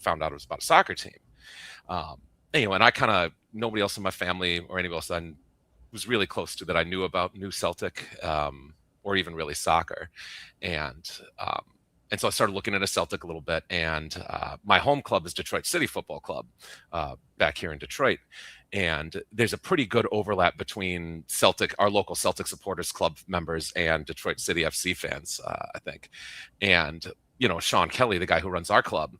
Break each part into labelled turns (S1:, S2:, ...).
S1: found out it was about a soccer team. Anyway, and I kind of, nobody else in my family or anybody else I was really close to that I knew Celtic, or even really soccer. And so I started looking into Celtic a little bit, and my home club is Detroit City Football Club back here in Detroit. And there's a pretty good overlap between Celtic, our local Celtic Supporters Club members, and Detroit City FC fans, I think. And, Sean Kelly, the guy who runs our club,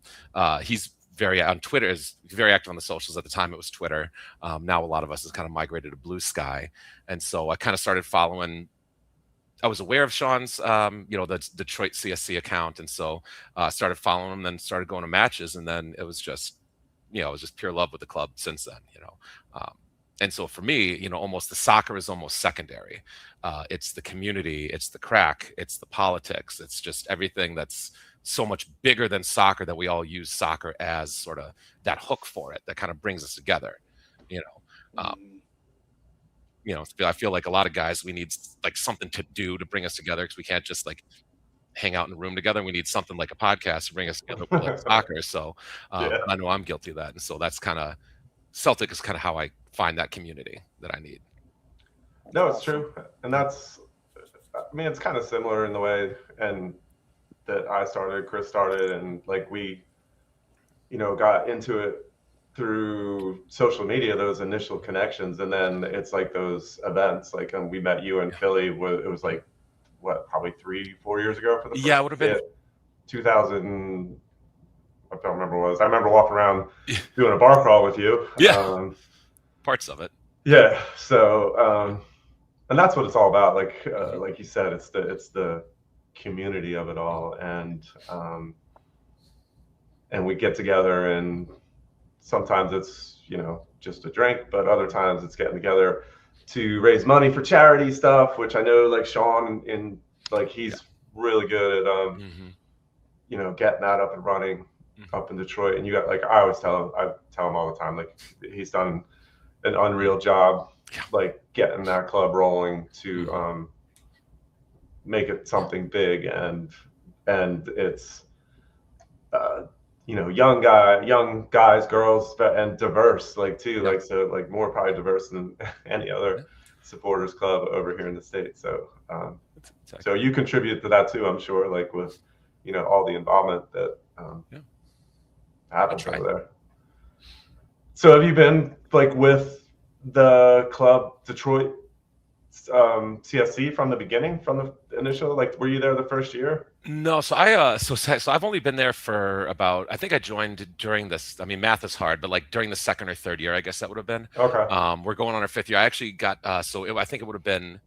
S1: he's very on Twitter, is very active on the socials. At the time it was Twitter. Now a lot of us has kind of migrated to Blue Sky. And so I kind of started following. I was aware of Sean's, the Detroit CSC account. And so started following him, then started going to matches. And then it was just, it was just pure love with the club since then, and so for me, almost the soccer is almost secondary. It's the community, it's the crack, it's the politics, it's just everything that's so much bigger than soccer that we all use soccer as sort of that hook for it that kind of brings us together. I feel like a lot of guys, we need like something to do to bring us together, because we can't just like hang out in a room together. We need something like a podcast to bring us together with like soccer. So I know I'm guilty of that. And so that's kind of, Celtic is kind of how I find that community that I need.
S2: No, it's true. And it's kind of similar in the way and that I started, Chris started, and like we, got into it through social media, those initial connections. And then it's like those events, like we met you in Philly, it was like, probably 3-4 years ago for the first,
S1: it would have been
S2: 2000. I don't remember what it was. I remember walking around doing a bar crawl with you.
S1: Yeah. Parts of it.
S2: Yeah. So, and that's what it's all about. Like you said, it's the community of it all. And we get together, and sometimes it's, just a drink, but other times it's getting together to raise money for charity stuff, which I know like Sean he's really good at, getting that up and running up in Detroit. And you got, like, I tell him all the time, like he's done an unreal job, like getting that club rolling to, make it something big. And it's, young guys, girls, and diverse, like too, like, so like more probably diverse than any other supporters club over here in the States. So, so you contribute to that too, I'm sure, like with, all the involvement that happens over there. So have you been like with the club Detroit CSC from the beginning, from the initial, like, were you there the first year?
S1: No, so I've only been there for about, I think I joined during this, math is hard, but like during the second or third year, I guess that would have been.
S2: Okay.
S1: We're going on our fifth year. I actually got, I think it would have been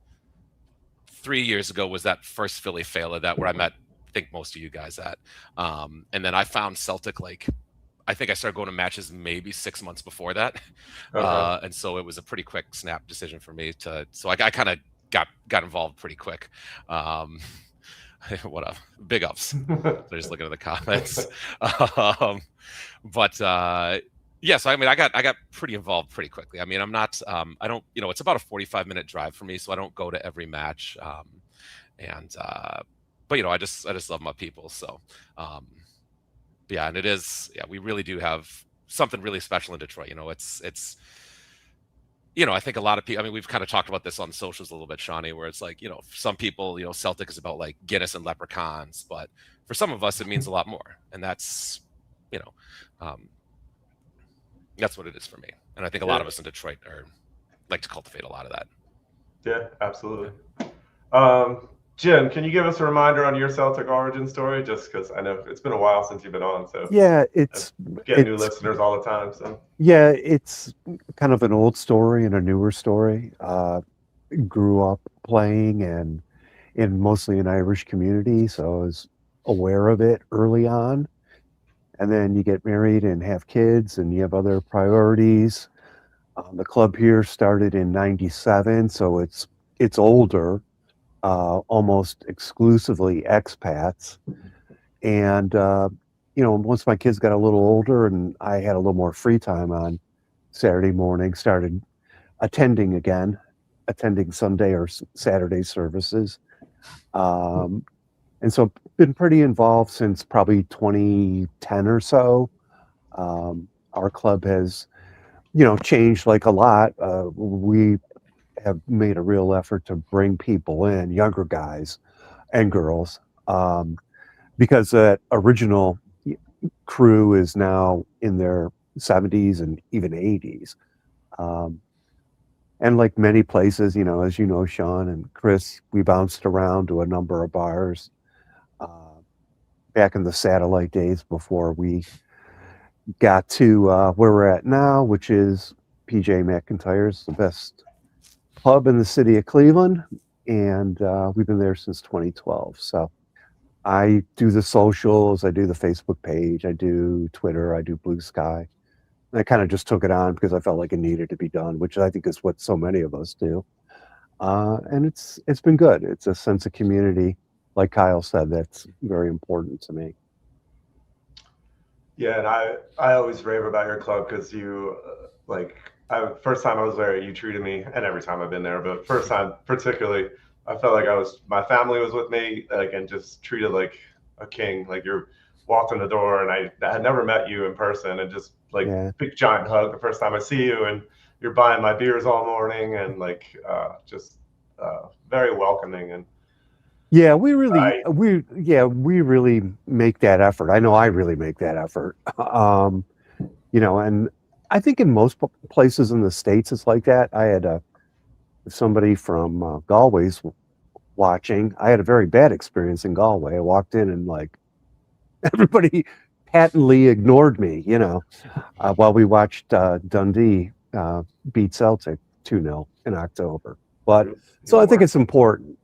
S1: 3 years ago was that first Philly Feile, that where I met, I think, most of you guys at. And then I found Celtic, like, I think I started going to matches maybe 6 months before that. Okay. And so it was a pretty quick snap decision for me so I kind of got involved pretty quick. What up? Big ups. So just looking at the comments. So I got pretty involved pretty quickly. I'm not, I don't, it's about a 45-minute drive for me, so I don't go to every match. But I just love my people. So, and it is, we really do have something really special in Detroit. It's I think a lot of people, we've kind of talked about this on socials a little bit, Shawnee, where it's like, for some people, Celtic is about like Guinness and leprechauns, but for some of us, it means a lot more. And that's, that's what it is for me. And I think a lot of us in Detroit like to cultivate a lot of that.
S2: Yeah, absolutely. Jim, can you give us a reminder on your Celtic origin story? Just because I know it's been a while since you've been on, so
S3: it's
S2: new listeners all the time. So
S3: it's kind of an old story and a newer story. Grew up playing and in mostly an Irish community, so I was aware of it early on. And then you get married and have kids, and you have other priorities. The club here started in '97, so it's older. Almost exclusively expats. And, once my kids got a little older and I had a little more free time on Saturday morning, started attending Sunday or Saturday services. And so been pretty involved since probably 2010 or so. Our club has, changed like a lot. We have made a real effort to bring people in, younger guys and girls, because that original crew is now in their 70s and even 80s. Um, and like many places, as you know, Sean and Chris, we bounced around to a number of bars back in the satellite days before we got to where we're at now, which is PJ McIntyre's, the best pub in the city of Cleveland. And we've been there since 2012. So I do the socials, I do the Facebook page, I do Twitter, I do Blue Sky. I kind of just took it on because I felt like it needed to be done, which I think is what so many of us do. And it's been good. It's a sense of community, like Kyle said, that's very important to me.
S2: Yeah, and I always rave about your club because you first time I was there, you treated me, and every time I've been there, but first time particularly, I felt like my family was with me, like, and just treated like a king. Like, you're walked in the door, and I had never met you in person, and just like big giant hug the first time I see you, and you're buying my beers all morning, and like just very welcoming. And
S3: yeah, we really make that effort. I know I really make that effort. And I think in most places in the States it's like that. I had somebody from Galway's watching. I had a very bad experience in Galway. I walked in and like everybody patently ignored me, while we watched Dundee beat Celtic 2-0 in October. But so I think it's important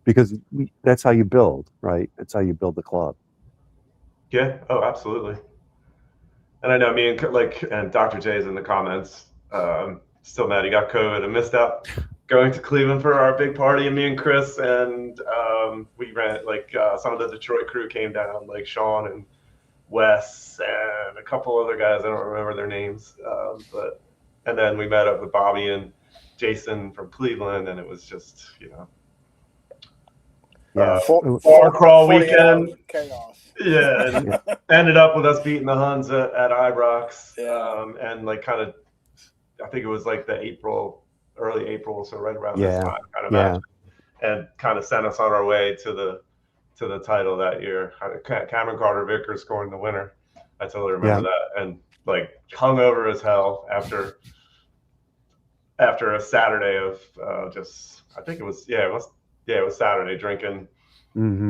S3: because that's how you build, right? That's how you build the club.
S2: Yeah. Oh, absolutely. And I know me and Dr. J's in the comments. Still mad he got COVID and missed out going to Cleveland for our big party. And me and Chris and we ran some of the Detroit crew came down, like Sean and Wes and a couple other guys. I don't remember their names, and then we met up with Bobby and Jason from Cleveland, and it was just bar crawl weekend.
S4: Chaos.
S2: Yeah, and ended up with us beating the Huns at Ibrox. And I think it was like early April, so right around this time kind of match, and kind of sent us on our way to the title that year. Cameron Carter-Vickers scoring the winner. I totally remember that, and like hungover as hell after a Saturday of I think it was Saturday, drinking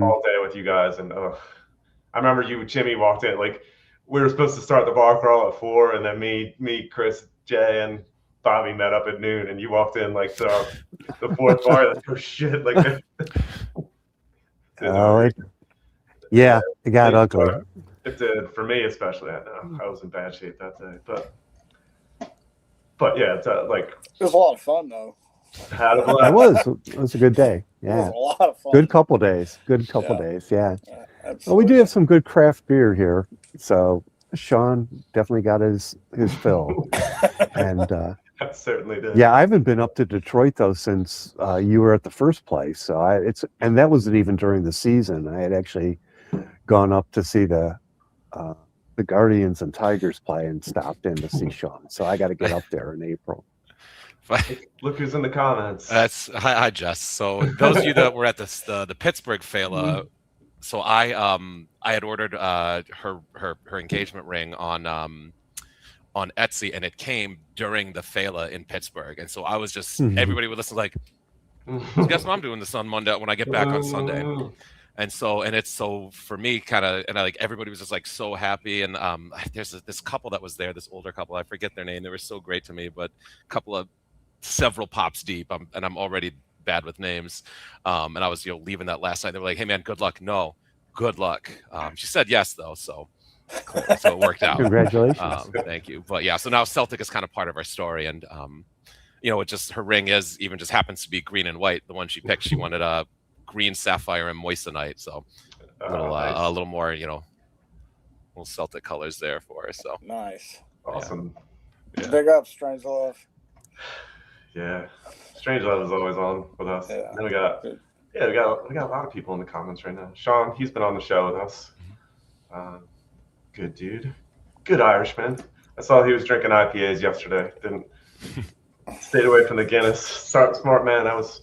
S2: all day with you guys. And I remember you, Jimmy, walked in, like we were supposed to start the bar crawl at 4, and then me, Chris, Jay, and Bobby met up at noon, and you walked in like to the fourth bar. Like, oh shit! Like,
S3: it got ugly.
S2: It did for me, especially. I was in bad shape that day, but yeah, it's it
S4: was a lot of fun though.
S3: It was a good day. Yeah,
S4: it was a lot of fun.
S3: Good couple days. Yeah. Well, we do have some good craft beer here, so Sean definitely got his fill, and
S2: I certainly did.
S3: Yeah, I haven't been up to Detroit though since you were at the first place. So and that wasn't even during the season. I had actually gone up to see the Guardians and Tigers play and stopped in to see Sean. So I got to get up there in April.
S2: Look who's in the comments.
S1: Hi, Jess. So those of you that were at the Pittsburgh Feile, so I had ordered her engagement ring on Etsy, and it came during the Feile in Pittsburgh, and so I was just everybody would listen like, guess what I'm doing this on Monday when I get back on Sunday. And it's so for me kind of, and everybody was just like so happy. And there's this couple that was there, this older couple, I forget their name. They were so great to me, but several pops deep, and I'm already bad with names. And I was leaving that last night. They were like, "Hey man, good luck." No, good luck. She said yes though, so it worked out.
S3: Congratulations.
S1: Thank you. But yeah, so now Celtic is kind of part of our story, and it just her ring just happens to be green and white. The one she picked, she wanted a green sapphire and moissanite, so a little more, little Celtic colors there for her. So
S4: nice,
S2: awesome.
S4: Yeah. Big up, Strange Love.
S2: Yeah, Strange Love is always on with us. Yeah. And we got a lot of people in the comments right now. Sean, he's been on the show with us. Good dude. Good Irishman. I saw he was drinking IPAs yesterday. Didn't stayed away from the Guinness. Smart man. I was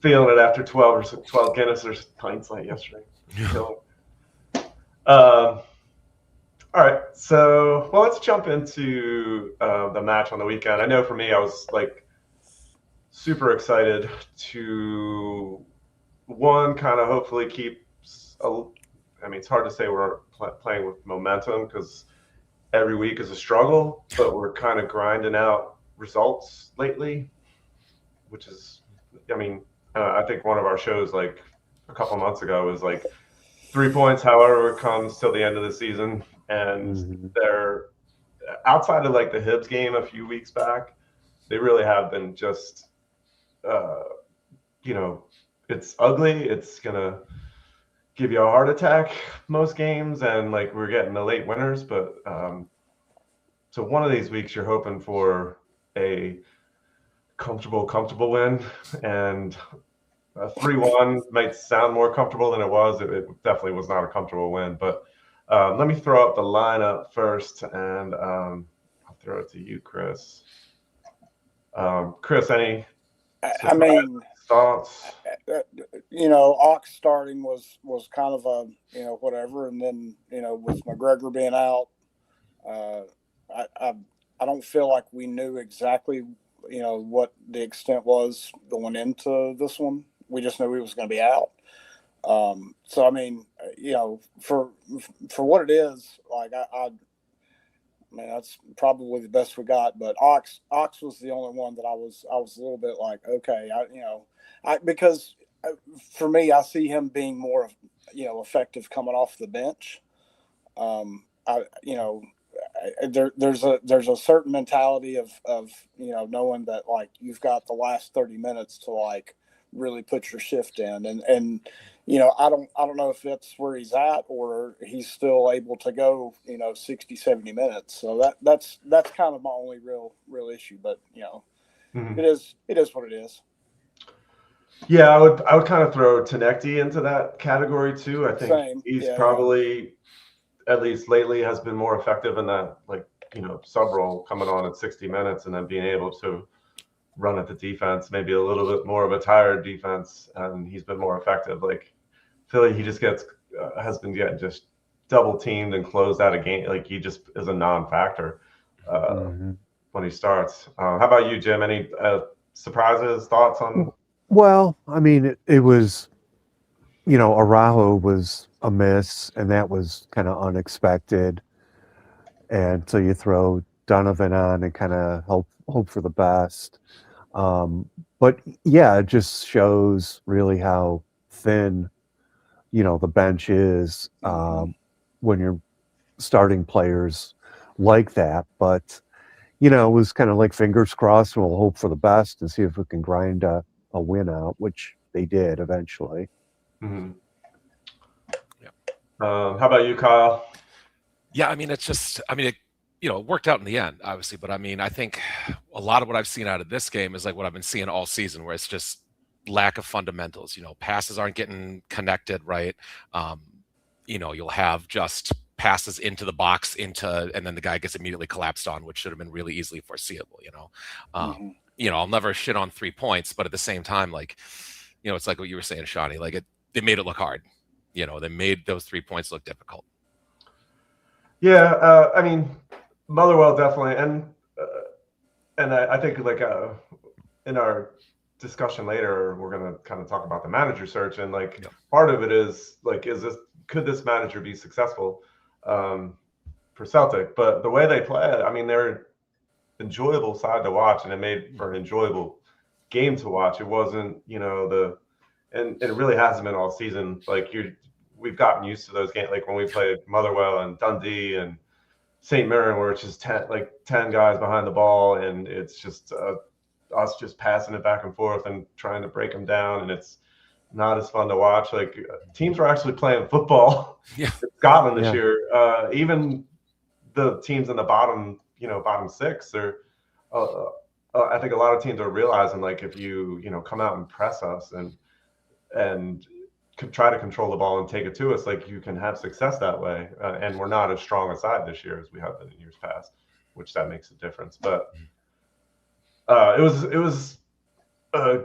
S2: feeling it after 12 Guinness or pints like yesterday. All right, so let's jump into the match on the weekend. I know for me, I was like super excited to kind of hopefully keep. I mean, it's hard to say we're playing with momentum because every week is a struggle, but we're kind of grinding out results lately, which is, I mean, I think one of our shows like a couple months ago was like 3 points, however it comes till the end of the season. And they're outside of like the Hibs game a few weeks back, they really have been just, it's ugly. It's going to give you a heart attack most games. And like we're getting the late winners. But so one of these weeks you're hoping for a comfortable win. And 3-1 might sound more comfortable than it was. It definitely was not a comfortable win. But let me throw up the lineup first, and I'll throw it to you, Chris. Chris, any thoughts?
S4: Ox starting was kind of a whatever, and then with McGregor being out, I don't feel like we knew exactly what the extent was going into this one. We just knew he was going to be out. So I mean, for what it is, like I mean, that's probably the best we got. But Ox was the only one that I was a little bit like, okay, because for me, I see him being more effective coming off the bench. There's a certain mentality of knowing that like you've got the last 30 minutes to like really put your shift in, and I don't know if that's where he's at or he's still able to go 60, 70 minutes. So that's kind of my only real issue, but it is what it is.
S2: Yeah, I would kind of throw Tenecti into that category too. I think he's probably at least lately has been more effective in that sub role, coming on at 60 minutes and then being able to run at the defense, maybe a little bit more of a tired defense, and he's been more effective. Like Philly, he just has been getting just double teamed and closed out of game. Like he just is a non-factor when he starts. How about you, Jim? Any surprises, thoughts on?
S3: Well, I mean, it was, Araujo was a miss, and that was kind of unexpected. And so you throw Donovan on and kind of hope for the best. But yeah, it just shows really how thin, the bench is when you're starting players like that. But, it was kind of like fingers crossed, and we'll hope for the best and see if we can grind a win out, which they did eventually.
S2: Mm-hmm. How about you, Kyle?
S1: Yeah, I mean, it worked out in the end, obviously. But I mean, I think a lot of what I've seen out of this game is like what I've been seeing all season, where it's just lack of fundamentals. Passes aren't getting connected right. You'll have just passes into the box and then the guy gets immediately collapsed on, which should have been really easily foreseeable. I'll never shit on 3 points, but at the same time, like, it's like what you were saying, Shawnee. Like they made it look hard. They made those 3 points look difficult.
S2: Yeah, I mean, Motherwell definitely, and I think like in our discussion later, we're gonna kind of talk about the manager search, and like part of it is like, could this manager be successful for Celtic? But the way they play, I mean, they're enjoyable side to watch, and it made for an enjoyable game to watch. It wasn't, and it really hasn't been all season. Like we've gotten used to those games, like when we played Motherwell and Dundee and St. Mirren, where it's just 10 guys behind the ball, and it's just us just passing it back and forth and trying to break them down, and it's not as fun to watch. Like teams are actually playing football in Scotland this year. Even the teams in the bottom six, they're I think a lot of teams are realizing, like, if you come out and press us and try to control the ball and take it to us, like you can have success that way. And we're not as strong a side this year as we have been in years past, which that makes a difference. But it was a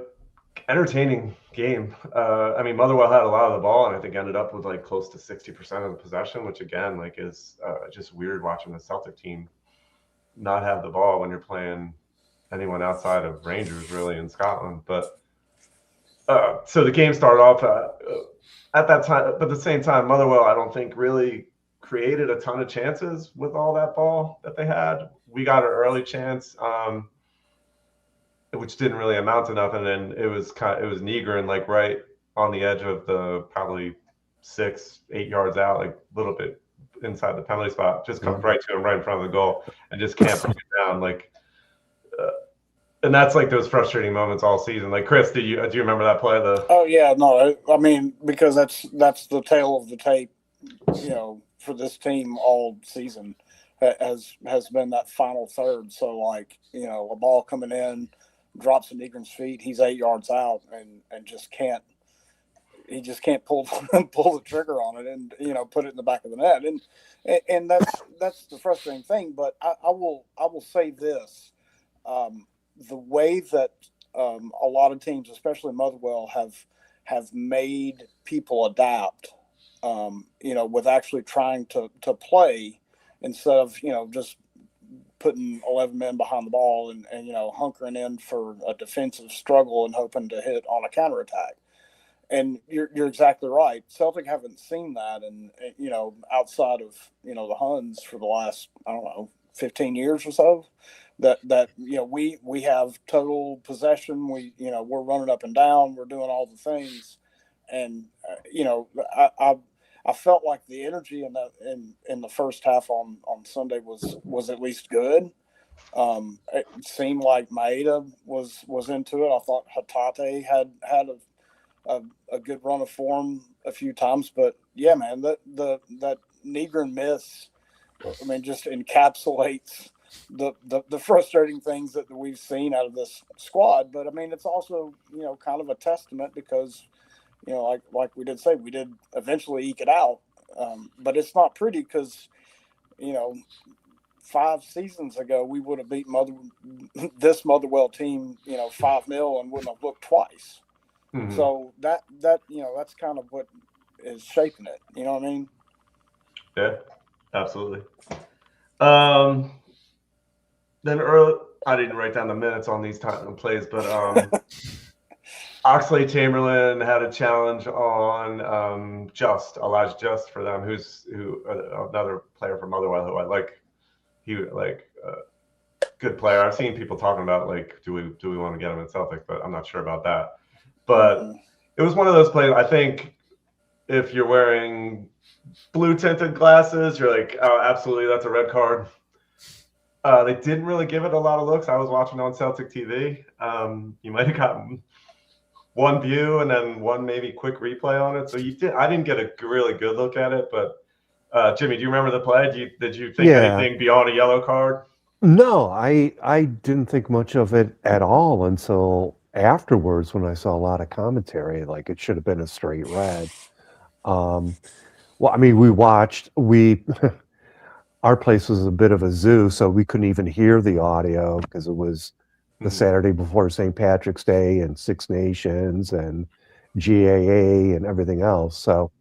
S2: entertaining game. I mean, Motherwell had a lot of the ball, and I think ended up with like close to 60% of the possession, which again, like is just weird watching the Celtic team not have the ball when you're playing anyone outside of Rangers really in Scotland. But so the game started off at that time, but at the same time, Motherwell, I don't think really created a ton of chances with all that ball that they had. We got an early chance, which didn't really amount to nothing, and it was Negrin like right on the edge of the probably 6-8 yards out, like a little bit inside the penalty spot, just comes right to him right in front of the goal and just can't bring it down. Like, and that's like those frustrating moments all season. Like, Chris, do you remember that play?
S4: Oh yeah, no, I mean, because that's the tail of the tape, you know, for this team all season has been that final third. So like, you know, a ball coming in, drops at Negrin's feet, he's 8 yards out and just can't pull the trigger on it and, you know, put it in the back of the net. And that's the frustrating thing. But I will say this. The way that a lot of teams, especially Motherwell, have made people adapt, you know, with actually trying to play instead of, you know, just putting 11 men behind the ball and you know, hunkering in for a defensive struggle and hoping to hit on a counterattack. And you're exactly right. Celtic haven't seen that, and you know, outside of, you know, the Huns for the last, I don't know, 15 years or so. That you know, we have total possession. You know, we're running up and down. We're doing all the things, and you know, I felt like the energy in the first half on Sunday was at least good. It seemed like Maeda was into it. I thought Hatate had a good run of form a few times, but yeah, man, that Negrin miss, I mean, just encapsulates the frustrating things that we've seen out of this squad. But I mean, it's also, you know, kind of a testament because, you know, like we did say, we did eventually eke it out, but it's not pretty because, you know, 5 seasons ago we would have beat this Motherwell team, you know, 5-0 and wouldn't have looked twice. Mm-hmm. So that you know, that's kind of what is shaping it. You know what I mean?
S2: Yeah, absolutely. Then I didn't write down the minutes on these plays, but Oxlade-Chamberlain had a challenge on Elijah Just for them, who another player from Motherwell who I like. He good player. I've seen people talking about like, do we want to get him in Celtic, but I'm not sure about that. But it was one of those plays. I think if you're wearing blue tinted glasses, you're like, oh, absolutely, that's a red card. They didn't really give it a lot of looks. I was watching on Celtic TV. You might have gotten one view and then one maybe quick replay on it. So I didn't get a really good look at it. But Jimmy, do you remember the play? Did you think anything beyond a yellow card?
S3: No, I didn't think much of it at all until afterwards when I saw a lot of commentary. Like it should have been a straight red. Well, I mean, our place was a bit of a zoo, so we couldn't even hear the audio because it was the Saturday before St. Patrick's Day and Six Nations and GAA and everything else. So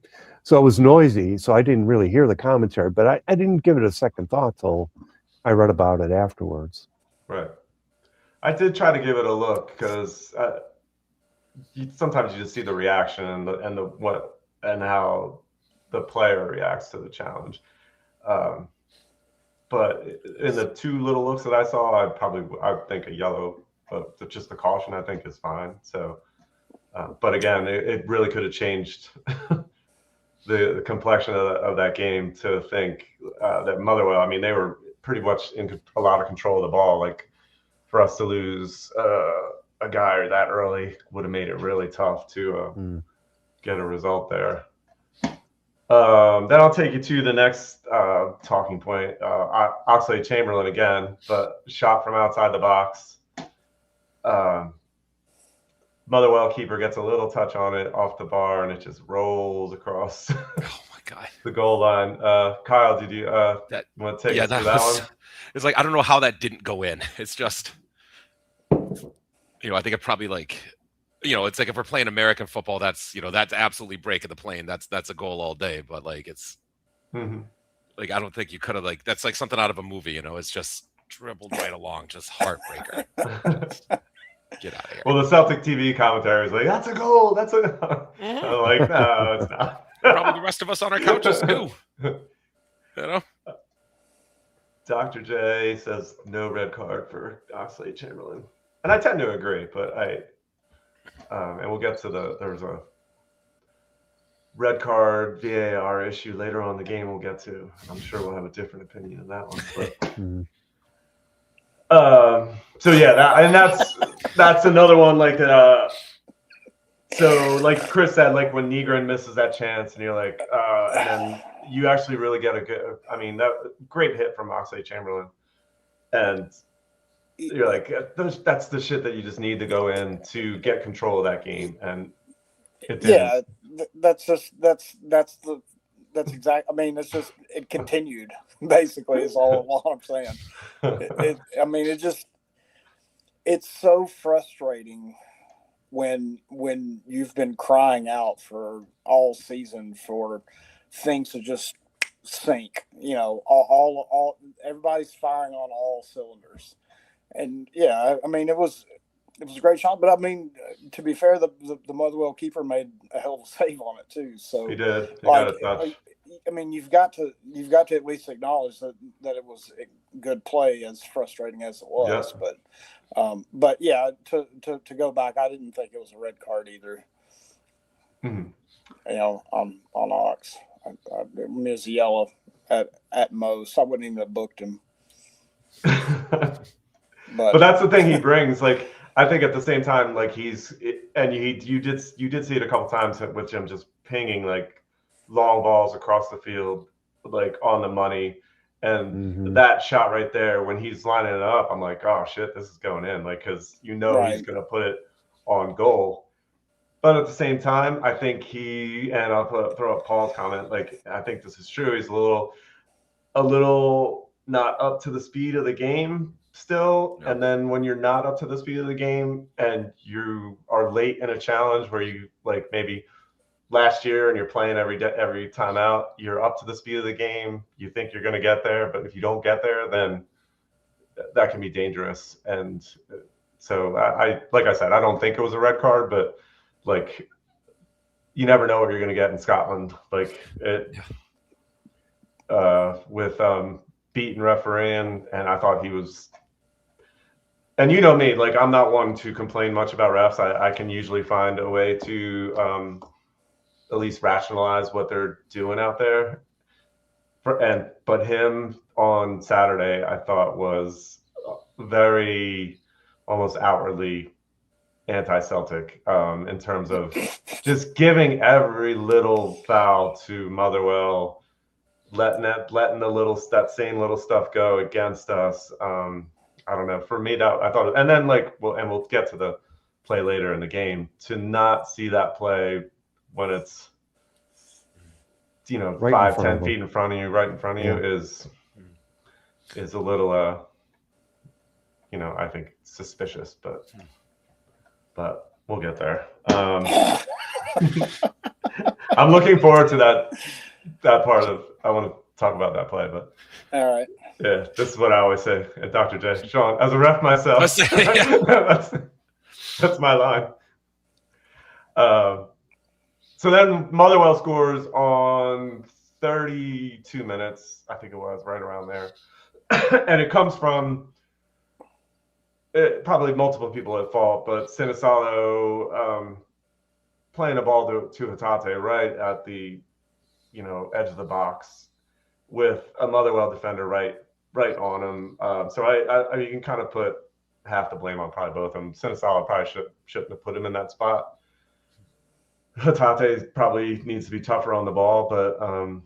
S3: it was noisy, so I didn't really hear the commentary, but I didn't give it a second thought till I read about it afterwards.
S2: Right. I did try to give it a look because sometimes you just see the reaction and how the player reacts to the challenge. But in the 2 little looks that I saw, I think a yellow, but just the caution I think is fine. So, but again, it really could have changed the complexion of that game to think that Motherwell, I mean, they were pretty much in a lot of control of the ball. Like for us to lose a guy that early would have made it really tough to get a result there. Then I'll take you to the next talking point. Oxlade-Chamberlain again, but shot from outside the box. Motherwell keeper gets a little touch on it off the bar, and it just rolls across
S1: Oh my God.
S2: the goal line. Kyle, did you want to take us through that one?
S1: It's like, I don't know how that didn't go in. It's just, I think it probably like, it's like if we're playing American football, that's absolutely breaking the plane. That's a goal all day. But like, it's like, I don't think you could have that's like something out of a movie, it's just dribbled right along, just heartbreaker. Get out of here.
S2: Well, the Celtic TV commentary is like, that's a goal. That's a. I'm like, no, it's not.
S1: Probably the rest of us on our couches too.
S2: Dr. J says no red card for Oxlade-Chamberlain, and I tend to agree. But and we'll get to there's a red card VAR issue later on in the game. We'll get to. I'm sure we'll have a different opinion on that one. But so yeah, that's another one like that. So like Chris said, like when Negrin misses that chance, and you're like, and then you actually really get a good. I mean, that great hit from Oxlade-Chamberlain, and you're like, that's the shit that you just need to go in to get control of that game, and it didn't.
S4: Yeah, that's exact. I mean, it's just it continued. Basically, is all I'm saying. I mean, it's so frustrating when you've been crying out for all season for things to just sink. All everybody's firing on all cylinders, and yeah, I mean, it was a great shot. But I mean, to be fair, the Motherwell keeper made a hell of a save on it too. So
S2: he did. He got a touch.
S4: I mean, you've got to at least acknowledge that it was a good play, as frustrating as it was. Yeah. But yeah, to go back, I didn't think it was a red card either. On Ox, it was a yellow at most. I wouldn't even have booked him. But
S2: that's the thing he brings. Like, I think at the same time, like you did see it a couple times with Jim just pinging like long balls across the field, like on the money. And that shot right there, when he's lining it up, I'm like, oh shit, this is going in. Like, because he's going to put it on goal. But at the same time, I think and I'll throw up Paul's comment. Like, I think this is true. He's a little not up to the speed of the game still. Yep. And then when you're not up to the speed of the game and you are late in a challenge where you like maybe last year and you're playing every time out, you're up to the speed of the game, you think you're going to get there, but if you don't get there, then that can be dangerous. And so I like I said, I don't think it was a red card, but like you never know what you're going to get in Scotland. Like it with beaten refereeing, and I thought he was. And you know me, like I'm not one to complain much about refs. I can usually find a way to at least rationalize what they're doing out there. But him on Saturday, I thought was very almost outwardly anti-Celtic in terms of just giving every little foul to Motherwell, letting that same little stuff go against us. I don't know. For me, that I thought, and then we'll get to the play later in the game. To not see that play when it's right 5-10 feet in front of you, right in front of you, is a little I think suspicious, but we'll get there. I'm looking forward to that part of. I want to talk about that play, but
S4: all right.
S2: Yeah, this is what I always say at Dr. J. Sean, as a ref myself, that's my line. So then Motherwell scores on 32 minutes, I think it was, right around there. And it comes from probably multiple people at fault, but Sinisalo playing a ball to Hatate right at the edge of the box with a Motherwell defender right on him. So I you can kind of put half the blame on probably both of them. Sinisalo probably shouldn't have put him in that spot. Hatate probably needs to be tougher on the ball, but I don't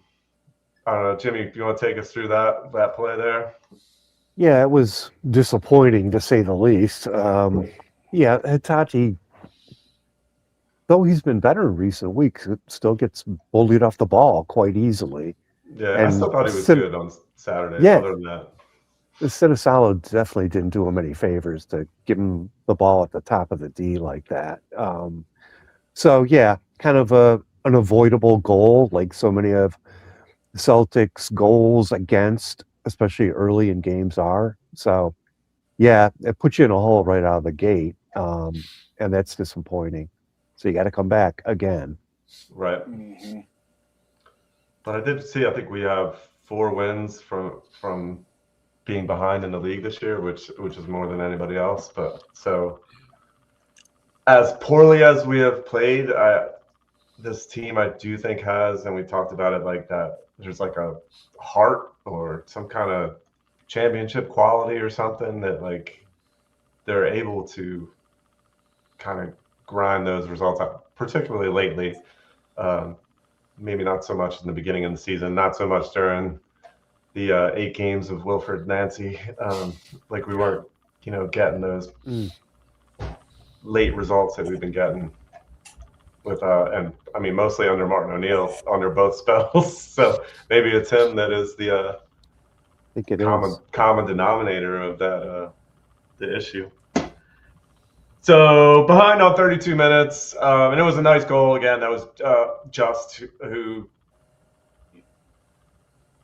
S2: know, Jimmy, if you want to take us through that play there.
S3: Yeah, it was disappointing to say the least. Hatate though he's been better in recent weeks, it still gets bullied off the ball quite easily.
S2: Yeah, I
S3: And
S2: still thought he was good on Saturday.
S3: Yeah.
S2: Other than that,
S3: Cinesalo definitely didn't do him any favors to give him the ball at the top of the D like that. So yeah, kind of an avoidable goal, like so many of Celtics goals against, especially early in games are. So yeah, it puts you in a hole right out of the gate, and that's disappointing. So you got to come back again.
S2: right?
S4: Mm-hmm.
S2: But I did see. I think we have 4 wins from being behind in the league this year, which is more than anybody else. But so as poorly as we have played, this team I do think has, and we talked about it like that. There's like a heart or some kind of championship quality or something that like they're able to kind of grind those results out, particularly lately. Maybe not so much in the beginning of the season, not so much during the 8 games of Wilfred Nancy. Like we weren't, getting those late results that we've been getting with, and I mean, mostly under Martin O'Neill under both spells. So maybe it's him that is the
S3: I think it is.
S2: common denominator of that the issue. So behind on 32 minutes, and it was a nice goal again. That was Just who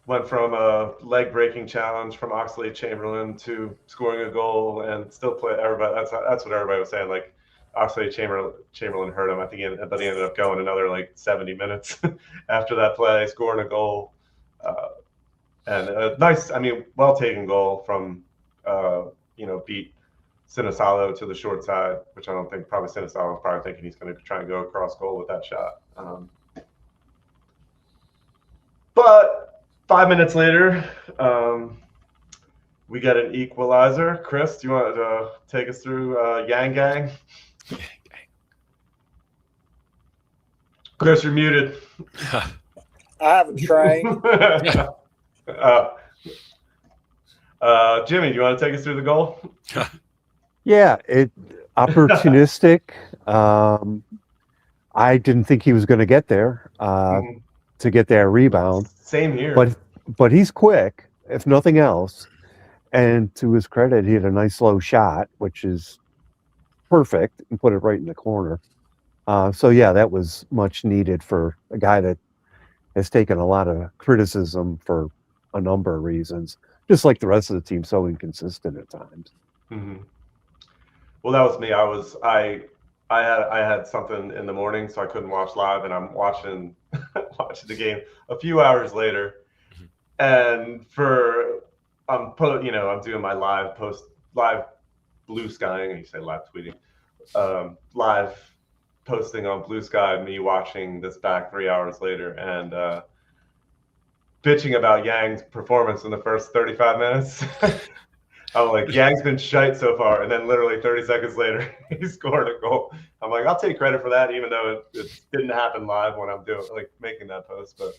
S2: went from a leg-breaking challenge from Oxlade-Chamberlain to scoring a goal and still play. Everybody, that's what everybody was saying. Like Oxlade-Chamberlain hurt him. I think, but he ended up going another like 70 minutes after that play, scoring a goal, and a nice, well taken goal from beat Cinesalo to the short side, which I don't think probably Cinesalo was probably thinking he's going to try and go across goal with that shot. But 5 minutes later, we get an equalizer. Chris, do you want to take us through Yang Gang? Chris, you're muted.
S4: I have a train.
S2: Jimmy, do you want to take us through the goal?
S3: Yeah, it opportunistic. I didn't think he was going to get there to get that rebound.
S2: Same here.
S3: But he's quick, if nothing else. And to his credit, he had a nice low shot, which is perfect, and put it right in the corner. So yeah, that was much needed for a guy that has taken a lot of criticism for a number of reasons, just like the rest of the team, so inconsistent at times.
S2: Mm-hmm. Well, that was me. I had something in the morning, so I couldn't watch live, and I'm watching the game a few hours later, and I'm doing my live blue skying, you say live tweeting, live posting on Blue Sky, me watching this back 3 hours later and bitching about Yang's performance in the first 35 minutes. I'm like, Yang's been shite so far, and then literally 30 seconds later, he scored a goal. I'm like, I'll take credit for that, even though it didn't happen live when I'm making that post. But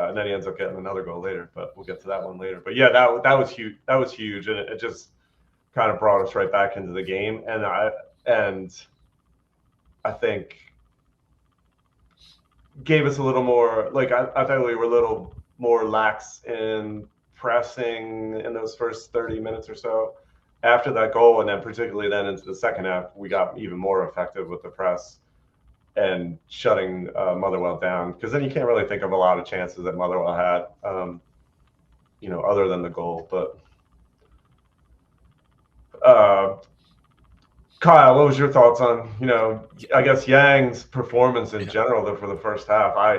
S2: and then he ends up getting another goal later. But we'll get to that one later. But yeah, that was huge. That was huge, and it just kind of brought us right back into the game. And I think gave us a little more. Like I thought we were a little more lax in pressing in those first 30 minutes or so after that goal, and then particularly then into the second half, we got even more effective with the press and shutting Motherwell down, because then you can't really think of a lot of chances that Motherwell had, other than the goal. But Kyle, what was your thoughts on, I guess Yang's performance in general for the first half? I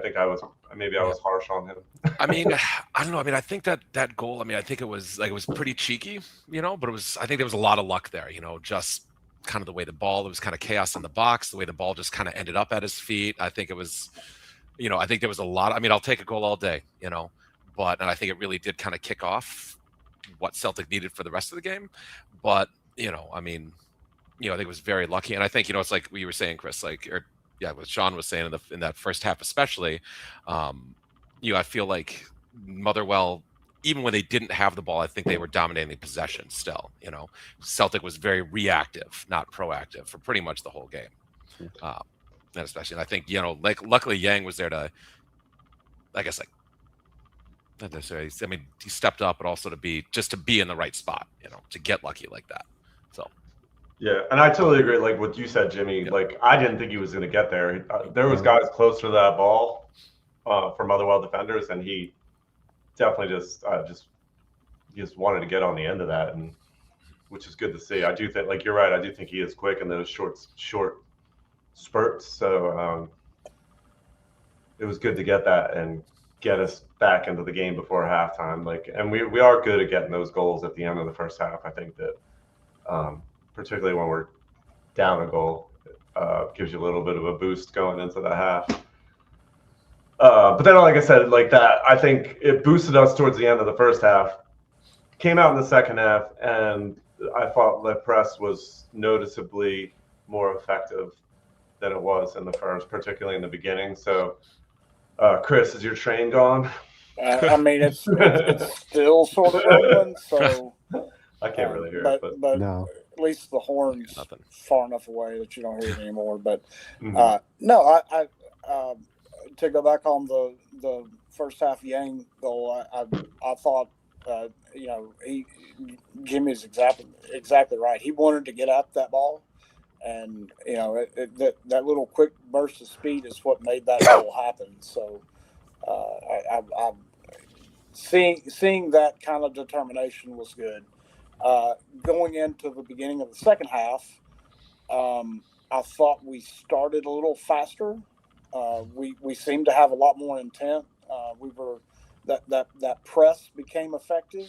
S2: think I was harsh on him.
S1: I don't know. I think that goal, I think it was pretty cheeky, but I think there was a lot of luck there, just kind of the way the ball, there was kind of chaos in the box, the way the ball just kind of ended up at his feet. I think it was, I think there was a lot. I'll take a goal all day, and I think it really did kind of kick off what Celtic needed for the rest of the game. But, I think it was very lucky. And I think, it's like we were saying, Chris, what Sean was saying in that first half, especially, I feel like Motherwell, even when they didn't have the ball, I think they were dominating possession still. Celtic was very reactive, not proactive, for pretty much the whole game. And especially, and I think, like luckily Yang was there to, I guess, like, not necessarily, I mean, he stepped up, but also to be in the right spot, to get lucky like that. So.
S2: Yeah, and I totally agree. Like what you said, Jimmy.
S1: Yeah.
S2: Like I didn't think he was going to get there. There was guys closer to that ball for Motherwell defenders, and he definitely just wanted to get on the end of that, and which is good to see. I do think, like you're right. I do think he is quick in those short spurts. So it was good to get that and get us back into the game before halftime. Like, and we are good at getting those goals at the end of the first half. I think that. Particularly when we're down a goal, gives you a little bit of a boost going into the half. But then, like I said, like that, I think it boosted us towards the end of the first half. Came out in the second half, and I thought the press was noticeably more effective than it was in the first, particularly in the beginning. So, Chris, is your train gone?
S4: I mean, it's still sort of rolling, so
S2: I can't really hear it,
S4: but
S3: No.
S4: at least the horn's
S1: Nothing.
S4: far enough away that you don't hear it anymore. But
S2: Mhm.
S4: no, I to go back on the first half Yang goal, I thought Jimmy's exactly right. He wanted to get at that ball, and that little quick burst of speed is what made that goal happen. So I seeing that kind of determination was good. Going into the beginning of the second half, I thought we started a little faster. We seemed to have a lot more intent. We were that press became effective,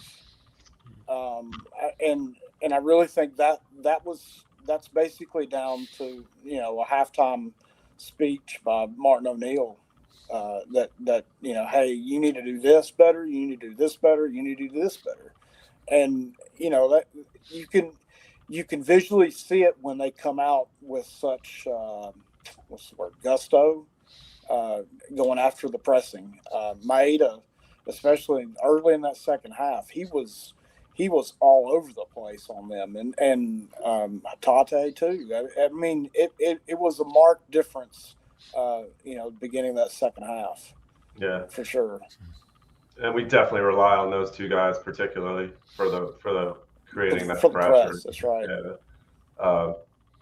S4: and I really think that's basically down to a halftime speech by Martin O'Neill. That hey, you need to do this better. You need to do this better. You need to do this better. And that you can visually see it when they come out with such what's the word, gusto, going after the pressing. Maeda, especially early in that second half, he was all over the place on them, and Tate too. I mean, it was a marked difference. Beginning of that second half.
S2: Yeah,
S4: for sure.
S2: And we definitely rely on those two guys, particularly for the creating that
S4: for the
S2: pressure.
S4: press. That's right.
S2: Yeah.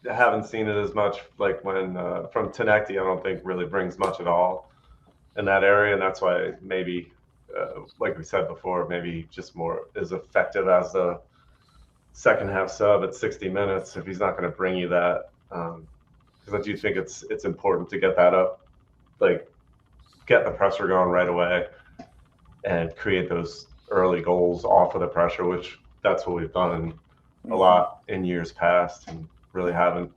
S2: I haven't seen it as much like when from Tenecti. I don't think really brings much at all in that area, and that's why maybe, like we said before, maybe just more as effective as the second half sub at 60 minutes if he's not going to bring you that. Because I do think it's important to get that up, like get the pressure going right away and create those early goals off of the pressure, which that's what we've done a lot in years past and really haven't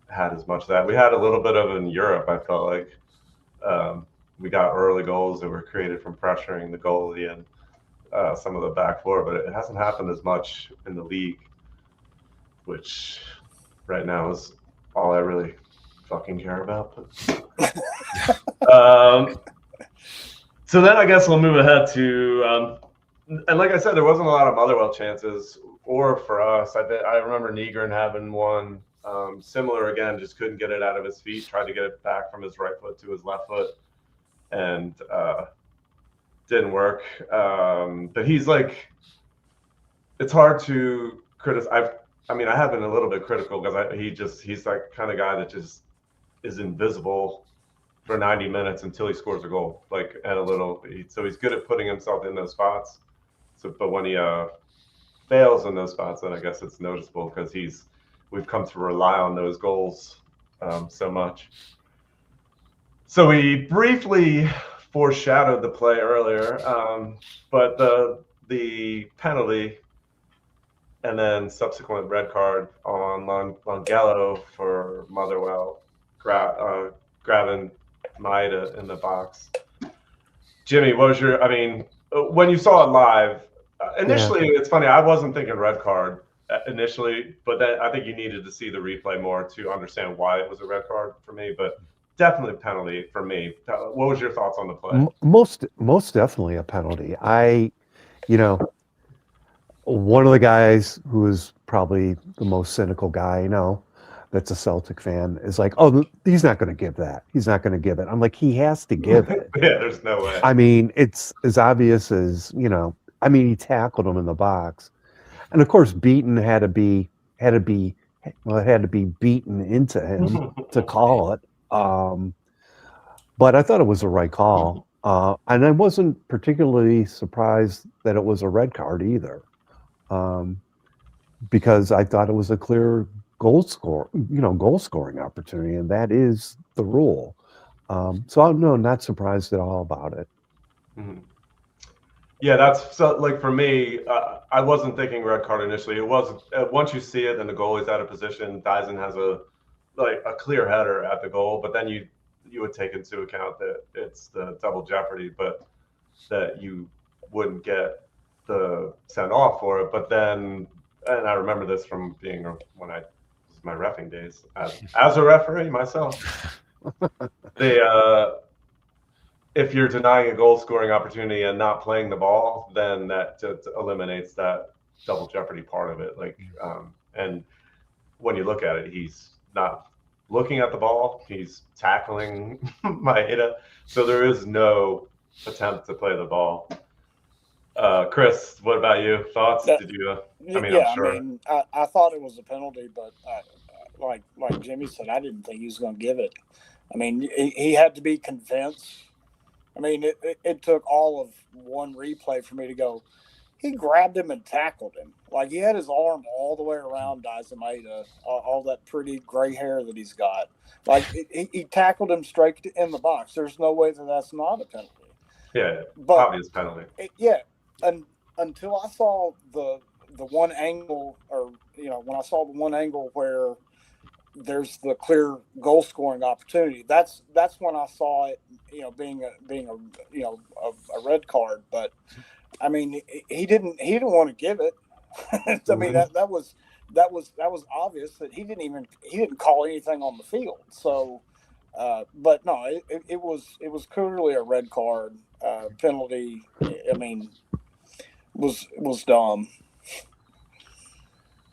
S2: had as much of that. We had a little bit of it in Europe, I felt like. We got early goals that were created from pressuring the goalie and some of the back four, but it hasn't happened as much in the league, which right now is all I really fucking care about. So then I guess we'll move ahead to, and like I said, there wasn't a lot of Motherwell chances, or for us. I remember Negrin having one similar again, just couldn't get it out of his feet, tried to get it back from his right foot to his left foot, and didn't work. But he's like, it's hard to criticize. I mean, I have been a little bit critical because he's like kind of guy that just is invisible for 90 minutes until he scores a goal. Like so he's good at putting himself in those spots. So, but when he fails in those spots, then I guess it's noticeable because we've come to rely on those goals so much. So we briefly foreshadowed the play earlier, but the penalty and then subsequent red card on Longello for Motherwell, grabbing Maeda in the box. Jimmy, when you saw it live, initially, It's funny, I wasn't thinking red card initially, but then I think you needed to see the replay more to understand why it was a red card for me, but definitely penalty for me. What was your thoughts on the play?
S3: Most definitely a penalty. One of the guys who is probably the most cynical guy I know, that's a Celtic fan is like, oh, he's not going to give that. He's not going to give it. I'm like, he has to give it.
S2: Yeah, there's no way.
S3: I mean, it's as obvious as, you know, I mean, he tackled him in the box. And of course, beaten had to be, well, it had to be beaten into him to call it. But I thought it was the right call. And I wasn't particularly surprised that it was a red card either. Because I thought it was a clear goal scoring opportunity, and that is the rule. So I'm not surprised at all about it.
S2: Mhm. Yeah, that's so, like for me, I wasn't thinking red card initially. It was once you see it and the goalie's out of position, Dyson has a clear header at the goal, but then you would take into account that it's the double jeopardy, but that you wouldn't get the send off for it. But then, and I remember this from being when I was my reffing days as a referee myself. They if you're denying a goal scoring opportunity and not playing the ball, then that just eliminates that double jeopardy part of it. Like, and when you look at it, he's not looking at the ball; he's tackling Maeda. So there is no attempt to play the ball. Chris, what about you? Thoughts? Did you? I mean, I'm sure.
S4: I mean, I thought it was a penalty, but like Jimmy said, I didn't think he was going to give it. I mean, he had to be convinced. I mean, it took all of one replay for me to go, he grabbed him and tackled him. Like, he had his arm all the way around Dyson Maeda, all that pretty gray hair that he's got. Like, he tackled him straight in the box. There's no way that that's not a penalty.
S2: Yeah,
S4: but,
S2: obvious penalty.
S4: And until I saw the one angle, or, you know, when I saw the one angle where there's the clear goal scoring opportunity, that's when I saw it, you know, being a red card. But I mean, he didn't want to give it. I mean, that was obvious that he didn't call anything on the field. So, but no, it was clearly a red card. Penalty. I mean, was dumb.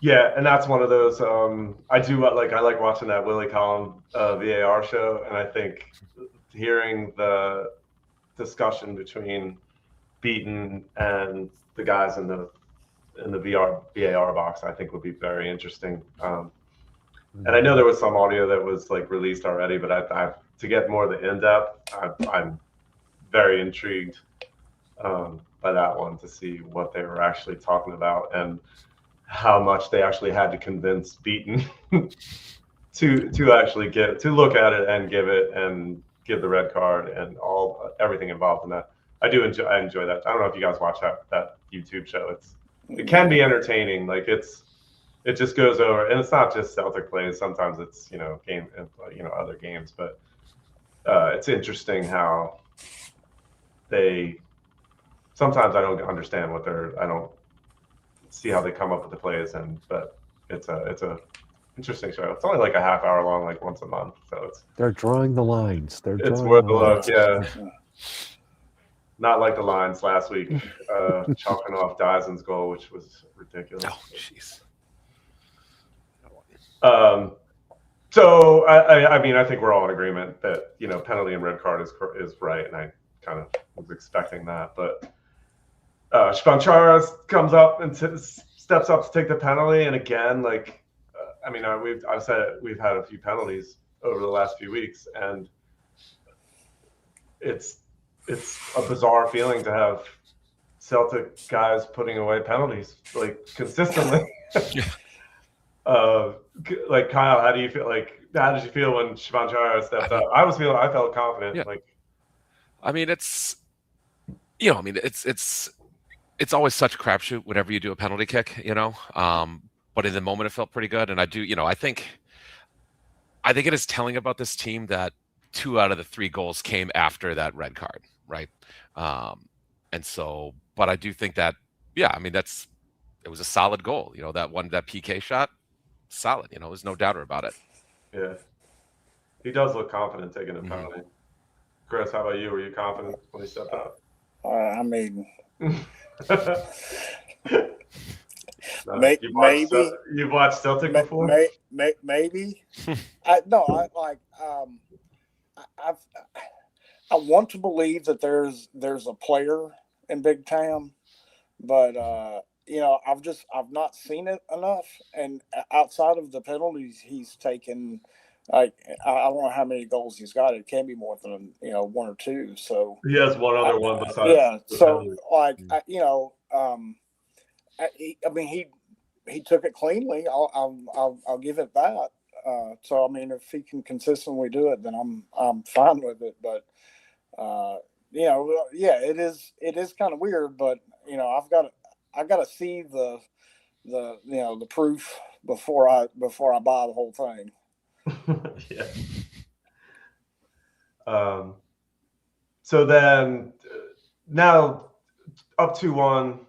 S2: Yeah, and that's one of those. I like watching that Willie Collin VAR show, and I think hearing the discussion between Beaton and the guys in the VAR box, I think would be very interesting. And I know there was some audio that was like released already, but I to get more of the in depth, I'm very intrigued by that one to see what they were actually talking about and how much they actually had to convince Beaton to actually look at it and give the red card and everything involved in that. I enjoy that. I don't know if you guys watch that YouTube show. It can be entertaining. Like it just goes over, and it's not just Celtic plays. Sometimes it's other games, but it's interesting how sometimes I don't understand I don't see how they come up with the plays, but it's a interesting show. It's only like a half hour long, like once a month. So
S3: they're drawing the lines.
S2: It's worth a look, yeah. Not like the lines last week, chalking off Dyson's goal, which was ridiculous.
S1: Oh, jeez.
S2: So I mean, I think we're all in agreement that, you know, penalty and red card is right, and I kind of was expecting that. But Shpancharas comes up and steps up to take the penalty, and again, like, I mean, I've said it, we've had a few penalties over the last few weeks, and it's a bizarre feeling to have Celtic guys putting away penalties like consistently. Like, Kyle, how do you feel? Like, how did you feel when Shpancharas stepped up? I felt confident.
S1: Yeah.
S2: Like,
S1: I mean, it's always such a crapshoot whenever you do a penalty kick, you know. But in the moment, it felt pretty good, and I think it is telling about this team that 2 out of the 3 goals came after that red card, right? And so, but I do think that, yeah, I mean, it was a solid goal, you know, that PK shot, solid, you know, there's no doubt about it.
S2: Yeah, he does look confident taking a penalty. Chris, how about you? Were you confident when he stepped up?
S4: I mean, Maybe
S2: You've watched Celtic before?
S4: maybe. I want to believe that there's a player in Big Tam, but I've not seen it enough. And outside of the penalties he's taken, like I don't know how many goals he's got. It can be more than one or two. So
S2: He has one other one besides.
S4: Yeah. So he took it cleanly. I'll give it that. So I mean, if he can consistently do it, then I'm fine with it. But it is kind of weird. But I've got to see the proof before I buy the whole thing.
S2: Yeah. So then now up 2-1,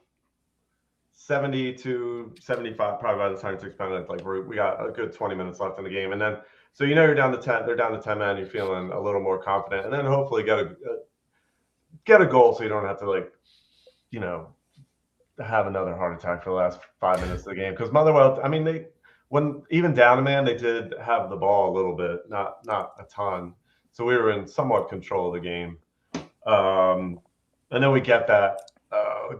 S2: 70-75, probably by the time it's expanded, like we got a good 20 minutes left in the game. And then, so you're down to 10, they're down to 10 men, you're feeling a little more confident, and then hopefully get a goal so you don't have to have another heart attack for the last 5 minutes of the game. Because Motherwell, I mean, when even down a man, they did have the ball a little bit, not a ton. So we were in somewhat control of the game. And then we get that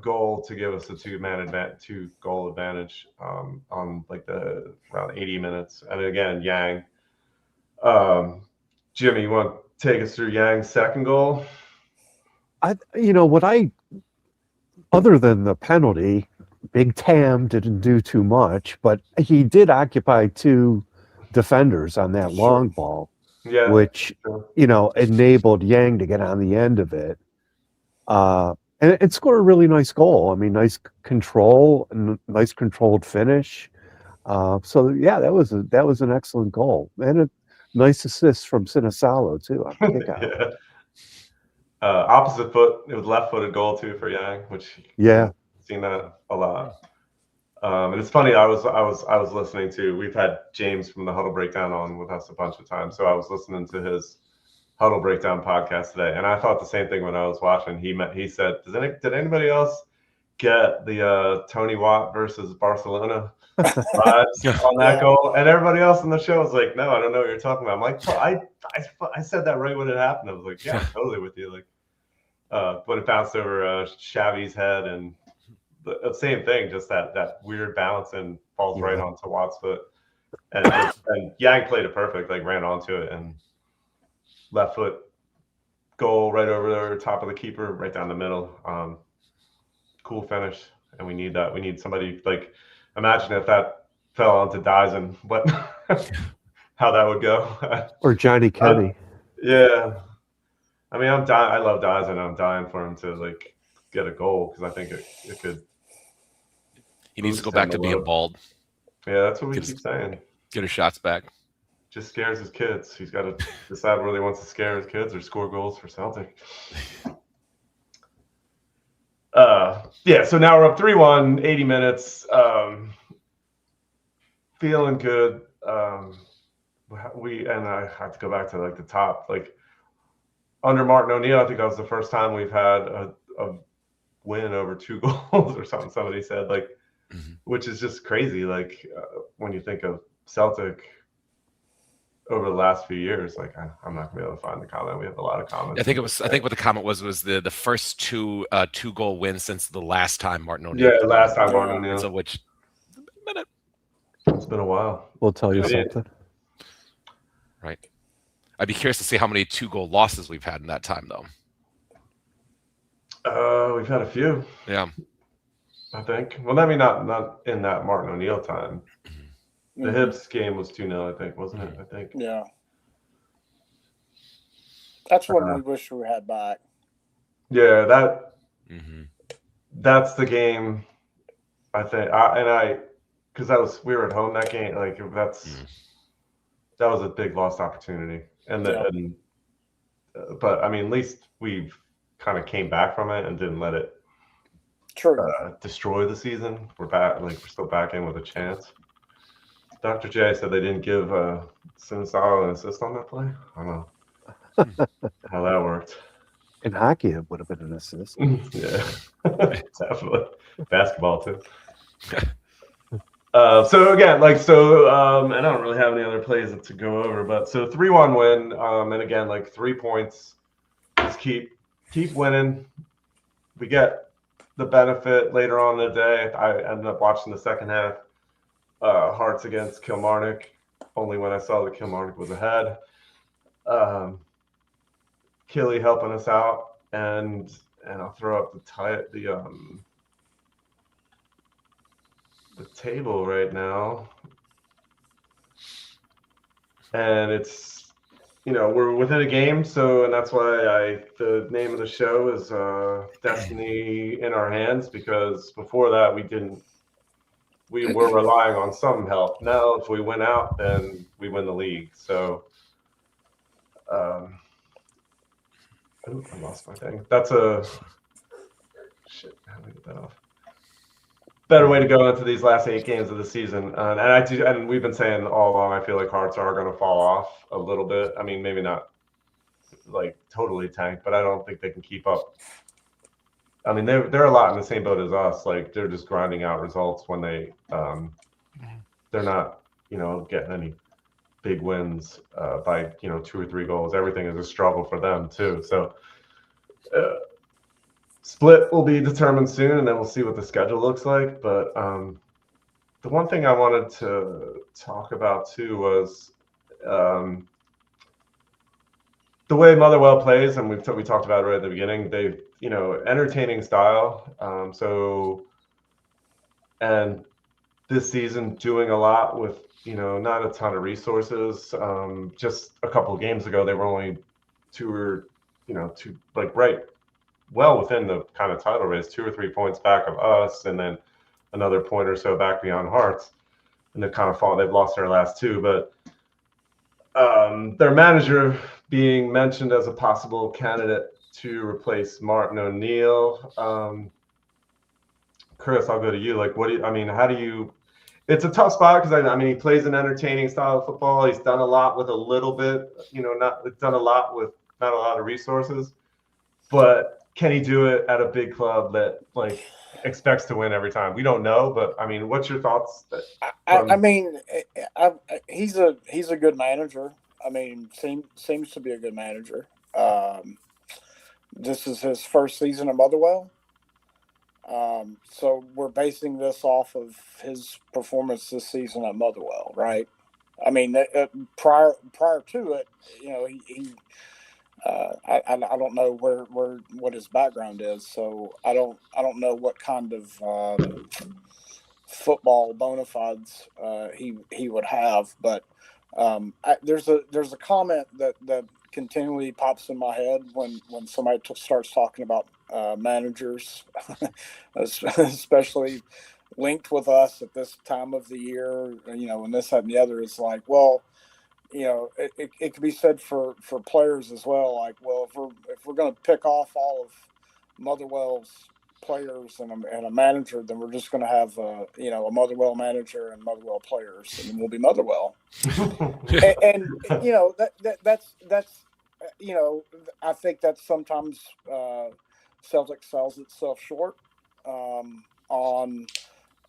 S2: goal to give us a 2-goal advantage on like the around 80 minutes. And again, Yang. Jimmy, you want to take us through Yang's second goal?
S3: Other than the penalty, Big Tam didn't do too much, but he did occupy 2 defenders on that long ball, which enabled Yang to get on the end of it. And it scored a really nice goal. I mean, nice control and nice controlled finish. So yeah, that was an excellent goal and a nice assist from Sinisalo too. On kick out.
S2: Yeah. Opposite foot, it was left-footed goal too for Yang, which seen that a lot. And it's funny. I was listening to. We've had James from the Huddle Breakdown on with us a bunch of times, so I was listening to his Huddle Breakdown podcast today, and I thought the same thing when I was watching. He said, "Did anybody else get the Tony Watt versus Barcelona vibes on that goal?" And everybody else in the show was like, "No, I don't know what you're talking about." I'm like, I said that right when it happened. I was like, "Yeah, I'm totally with you." Like, but it bounced over Xavi's head, and the same thing, just that weird bounce and falls right onto Watt's foot, and Yang played it perfect, like ran onto it and left foot goal right over the top of the keeper, right down the middle. Cool finish, and we need that. We need somebody like, imagine if that fell onto Dyson, what how that would go. Or
S3: Johnny Kenny.
S2: Yeah. I mean, I'm dying. I love Dyson. I'm dying for him to like get a goal because I think it could.
S1: He needs to go back to being bald.
S2: Yeah, that's what we keep saying.
S1: Get his shots back.
S2: Just scares his kids. He's got to decide whether he wants to scare his kids or score goals for Celtic. So now we're up 3-1, 80 minutes. Feeling good. I have to go back to like the top. Like under Martin O'Neill, I think that was the first time we've had a win over 2 goals or something. Somebody said which is just crazy. Like when you think of Celtic over the last few years, like I'm not gonna be able to find the comment. We have a lot of comments.
S1: I think what the comment was the first 2-goal win since the last time Martin O'Neill.
S2: Yeah, last time Martin O'Neill.
S1: So
S2: it's been a while.
S3: We'll tell you something.
S1: Right. I'd be curious to see how many 2-goal losses we've had in that time, though.
S2: We've had a few.
S1: Yeah.
S2: I think. Well, I mean, not in that Martin O'Neill time. The Hibs game was 2-0, I think, wasn't it? I think.
S4: Yeah. That's what we wish we had back.
S2: Yeah, that's the game. I think, because we were at home that game. Like that was a big lost opportunity, but I mean, at least we've kind of came back from it and didn't let it destroy the season. We're back, like we're still back in with a chance. Dr. J said they didn't give Sinisalo an assist on that play. I don't know how that worked.
S3: In hockey, it would have been an assist.
S2: Yeah, definitely. Basketball too. So again, and I don't really have any other plays to go over, but so 3-1 win, and again, 3 points. Just keep winning. We get the benefit later on in the day. I ended up watching the second half, Hearts against Kilmarnock, only when I saw that Kilmarnock was ahead. Killy helping us out, and I'll throw up the table right now, and it's we're within a game, and that's why the name of the show is Destiny in Our Hands, because before that we were relying on some help. Now if we win out, then we win the league. So I lost my thing. That's shit. How do I get that off? Better way to go into these last 8 games of the season, and we've been saying all along, I feel like Hearts are going to fall off a little bit. I mean, maybe not totally tank, but I don't think they can keep up. I mean, they're a lot in the same boat as us. They're just grinding out results when they're not getting any big wins by 2 or 3 goals. Everything is a struggle for them too. So. Split will be determined soon, and then we'll see what the schedule looks like. But the one thing I wanted to talk about too was the way Motherwell plays, and we talked about it right at the beginning. They, entertaining style. And this season doing a lot with not a ton of resources. Just a couple of games ago, they were only two right. Well within the kind of title race, 2 or 3 points back of us, and then another point or so back beyond Hearts. And they've lost their last 2, but their manager being mentioned as a possible candidate to replace Martin O'Neill. Chris, I'll go to you. How do you? It's a tough spot because he plays an entertaining style of football. He's done a lot with a little bit, done a lot with not a lot of resources, but can he do it at a big club that expects to win every time? We don't know, but what's your thoughts?
S4: He's a good manager. Seems to be a good manager. This is his first season at Motherwell, so we're basing this off of his performance this season at Motherwell, right? Prior to it, he I don't know what his background is, so I don't know what kind of football bona fides he would have. But there's a comment that continually pops in my head when somebody starts talking about managers, especially linked with us at this time of the year. And this, that, and the other is it could be said for players as well. If we're going to pick off all of Motherwell's players and a manager, then we're just going to have a Motherwell manager and Motherwell players, and then we'll be Motherwell. and that's I think that sometimes Celtic sells itself short on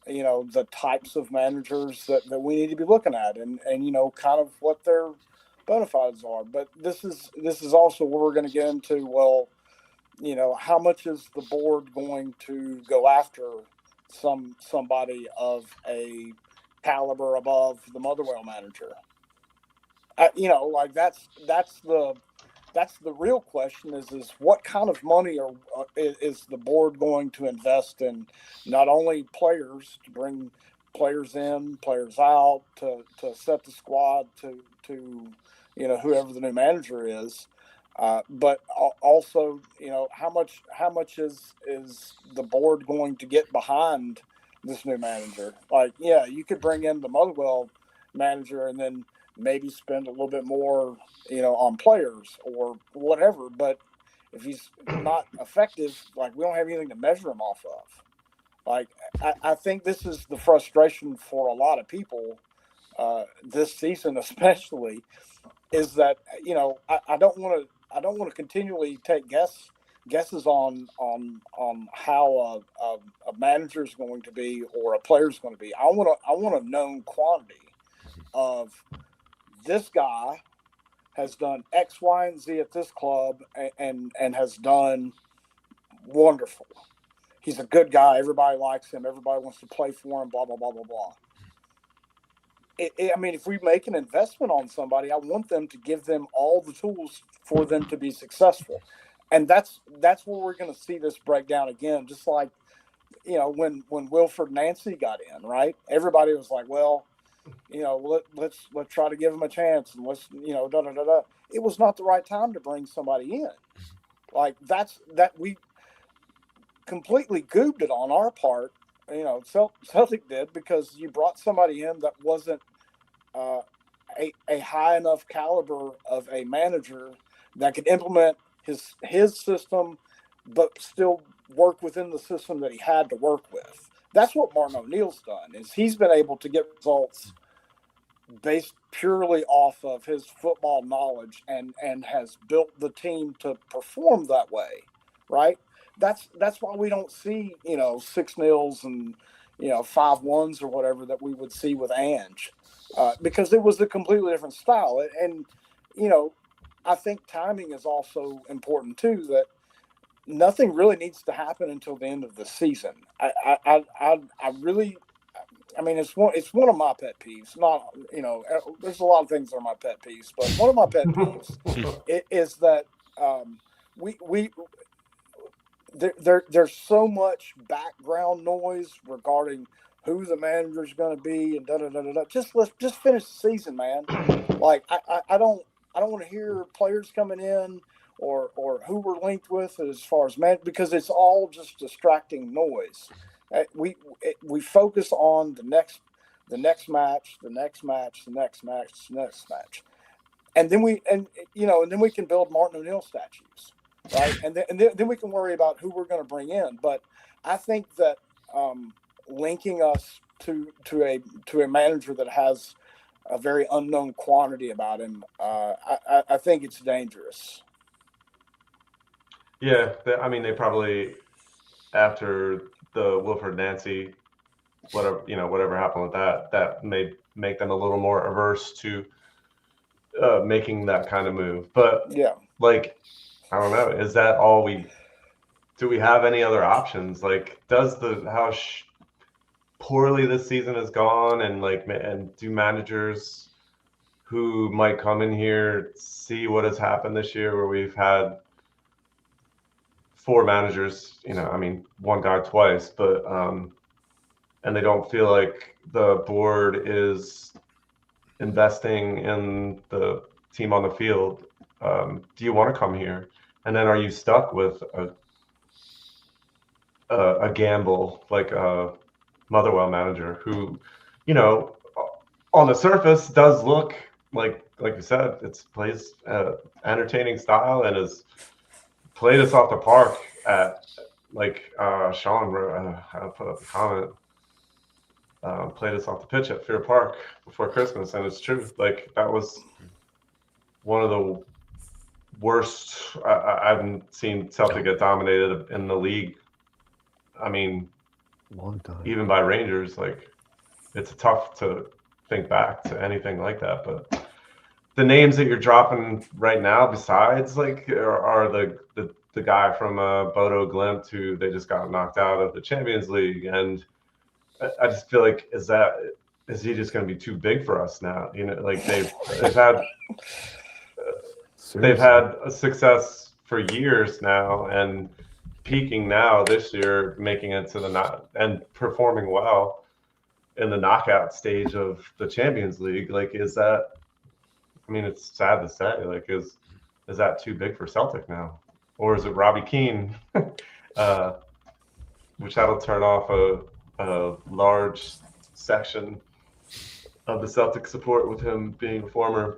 S4: the types of managers that we need to be looking at and kind of what their bona fides are. But this is also where we're going to get into, how much is the board going to go after somebody of a caliber above the Motherwell manager? That's the real question is what kind of money is the board going to invest in not only players to bring players in, players out, to set the squad to whoever the new manager is, but also how much is the board going to get behind this new manager? You could bring in the Motherwell manager and then maybe spend a little bit more, on players or whatever. But if he's not effective, we don't have anything to measure him off of. I think this is the frustration for a lot of people this season, especially, is that I don't want to continually take guesses guesses on how a manager is going to be or a player is going to be. I want a known quantity of this guy has done X, Y, and Z at this club and has done wonderful. He's a good guy. Everybody likes him. Everybody wants to play for him. Blah blah blah blah blah. I mean, if we make an investment on somebody, I want them to give them all the tools for them to be successful. And that's where we're going to see this break down again. Just like, you know, when Wilfred Nancy got in, right? Everybody was like, well, you know, let's try to give him a chance and let's, you know, da da da da. It was not the right time to bring somebody in. Like that we completely goobed it on our part. You know, Celtic did, because you brought somebody in that wasn't a high enough caliber of a manager that could implement his system, but still work within the system that he had to work with. That's what Martin O'Neill's done, is he's been able to get results based purely off of his football knowledge and has built the team to perform that way, right? That's why we don't see, you know, 6-0s and, you know, 5-1s or whatever that we would see with Ange, because it was a completely different style. And, you know, I think timing is also important too, that nothing really needs to happen until the end of the season. I really, I mean, it's one of my pet peeves. Not, you know, there's a lot of things that are my pet peeves, but one of my pet peeves is that there's so much background noise regarding who the manager is going to be and da da da da. Just finish the season, man. Like I don't want to hear players coming in or who we're linked with as far as man, because it's all just distracting noise. We focus on the next match, and then we can build Martin O'Neill statues. Right, and then we can worry about who we're going to bring in. But I think that linking us to a manager that has a very unknown quantity about him, I think it's dangerous.
S2: Yeah, I mean, they probably, after the Wilfred Nancy, whatever happened with that may make them a little more averse to making that kind of move. But
S4: yeah,
S2: like, I don't know. Is that all do we have any other options? Like, does how poorly this season has gone, and do managers who might come in here see what has happened this year, where we've had 4 managers, you know, I mean, one guy twice, but and they don't feel like the board is investing in the team on the field. Do you want to come here? And then are you stuck with a gamble like a Motherwell manager who, you know, on the surface does look like you said, plays entertaining style and has played us off the park at, like Sean put up a comment, played us off the pitch at Fair Park before Christmas, and it's true. Like, that was one of the worst. I haven't seen Celtic get dominated in the league. I mean,
S3: long time.
S2: Even by Rangers. Like, it's tough to think back to anything like that. But the names that you're dropping right now, besides like, are the guy from Bodo Glimt, who they just got knocked out of the Champions League, and I just feel like, is he just going to be too big for us now? You know, like they've had. They've had a success for years now, and peaking now this year, making it to and performing well in the knockout stage of the Champions League. Like, is that? I mean, it's sad to say. Like, is that too big for Celtic now, or is it Robbie Keane, which that'll turn off a large section of the Celtic support, with him being a former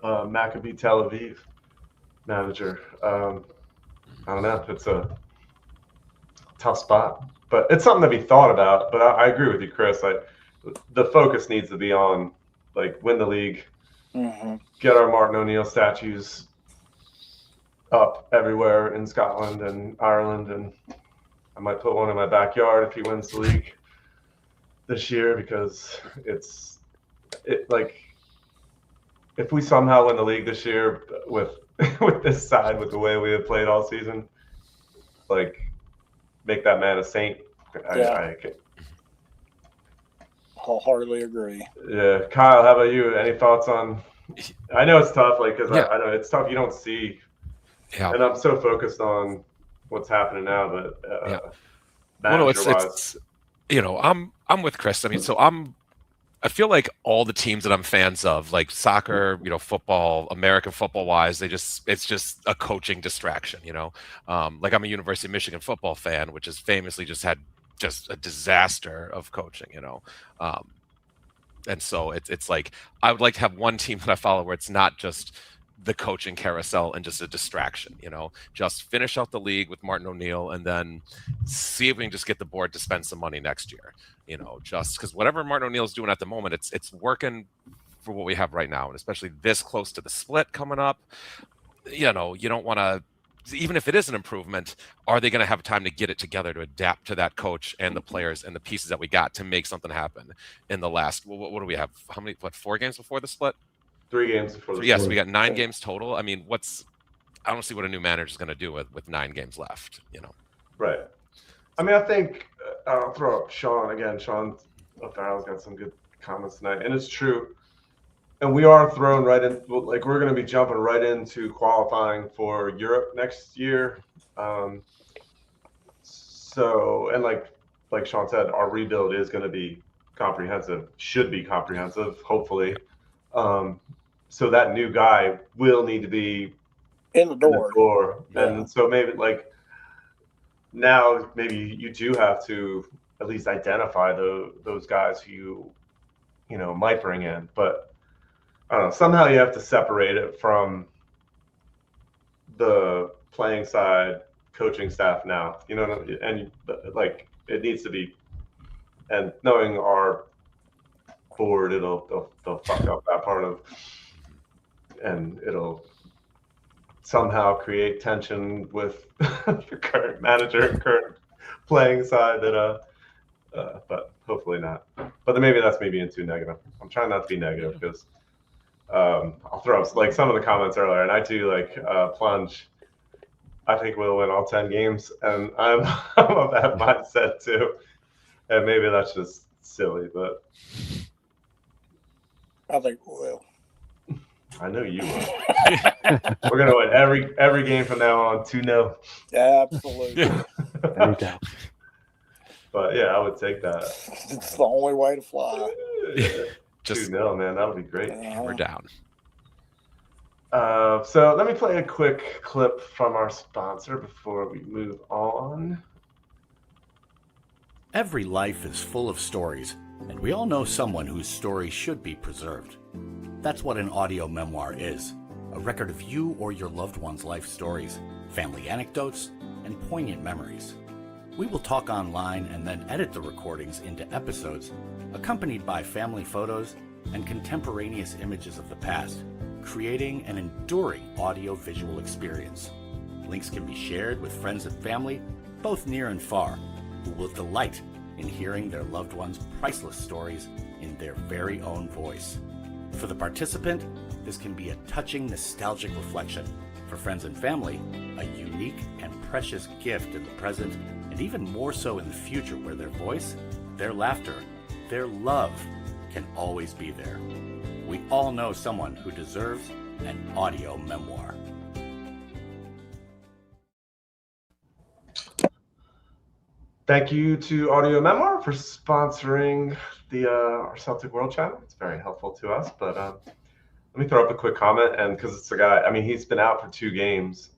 S2: Maccabi Tel Aviv manager. I don't know. It's a tough spot, but it's something to be thought about. But I agree with you, Chris. Like, the focus needs to be on, like, win the league, get our Martin O'Neill statues up everywhere in Scotland and Ireland, and I might put one in my backyard if he wins the league this year, because like if we somehow win the league this year with with this side, with the way we have played all season, like make that man a saint. I can
S4: wholeheartedly agree.
S2: Yeah, Kyle, how about you? Any thoughts on? I know it's tough, like because I know it's tough. You don't see, and I'm so focused on what's happening now, but
S1: it's I'm with Chris. I mean, so I feel like all the teams that I'm fans of, like soccer, football, American football wise, it's just a coaching distraction, like I'm a University of Michigan football fan, which has famously just had just a disaster of coaching, and so it's like, I would like to have one team that I follow where it's not just the coaching carousel and just a distraction, just finish out the league with Martin O'Neill and then see if we can just get the board to spend some money next year, just because whatever Martin O'Neill's doing at the moment, it's working for what we have right now. And especially this close to the split coming up, you don't want to, even if it is an improvement, are they going to have time to get it together to adapt to that coach and the players and the pieces that we got to make something happen in the last, what do we have? 4 games before the split?
S2: 3 games before the split.
S1: Yes, we got 9 games total. I mean, I don't see what a new manager is going to do with 9 games left,
S2: Right. I mean, I think I'll throw up Sean again. Sean O'Farrell's got some good comments tonight, and it's true. And we are thrown right in, like we're going to be jumping right into qualifying for Europe next year. So, and like Sean said, our rebuild is going to be comprehensive, should be comprehensive, hopefully. So that new guy will need to be
S4: in the door.
S2: Yeah. And so maybe like now, maybe you do have to at least identify those guys who you might bring in, but I don't know, somehow you have to separate it from the playing side, coaching staff now, and like it needs to be, and knowing our board, they'll fuck up that part of, and it'll somehow create tension with the current manager and current playing side but hopefully not. But then maybe that's me being too negative. I'm trying not to be negative because I'll throw up like some of the comments earlier, and I do like plunge. I think we'll win all 10 games, and I'm of that mindset too. And maybe that's just silly, but
S4: I think we will.
S2: I know you will. We're gonna win every game from now on 2-0.
S4: Absolutely.
S3: There you go.
S2: But yeah, I would take that.
S4: It's the only way to fly.
S1: Just
S2: 2-0, man. That'll be great.
S1: We're down.
S2: So let me play a quick clip from our sponsor before we move on.
S5: Every life is full of stories, and we all know someone whose story should be preserved. That's what an audio memoir is, a record of you or your loved one's life stories, family anecdotes, and poignant memories. We will talk online and then edit the recordings into episodes, accompanied by family photos and contemporaneous images of the past, creating an enduring audio-visual experience. Links can be shared with friends and family, both near and far, who will delight in hearing their loved ones' priceless stories in their very own voice. For the participant, this can be a touching, nostalgic reflection. For friends and family, a unique and precious gift in the present, and even more so in the future, where their voice, their laughter, their love can always be there. We all know someone who deserves an audio memoir.
S2: Thank you to Audio Memoir for sponsoring our Celtic World Channel. It's very helpful to us. But let me throw up a quick comment, and because it's a guy, I mean, he's been out for 2 games.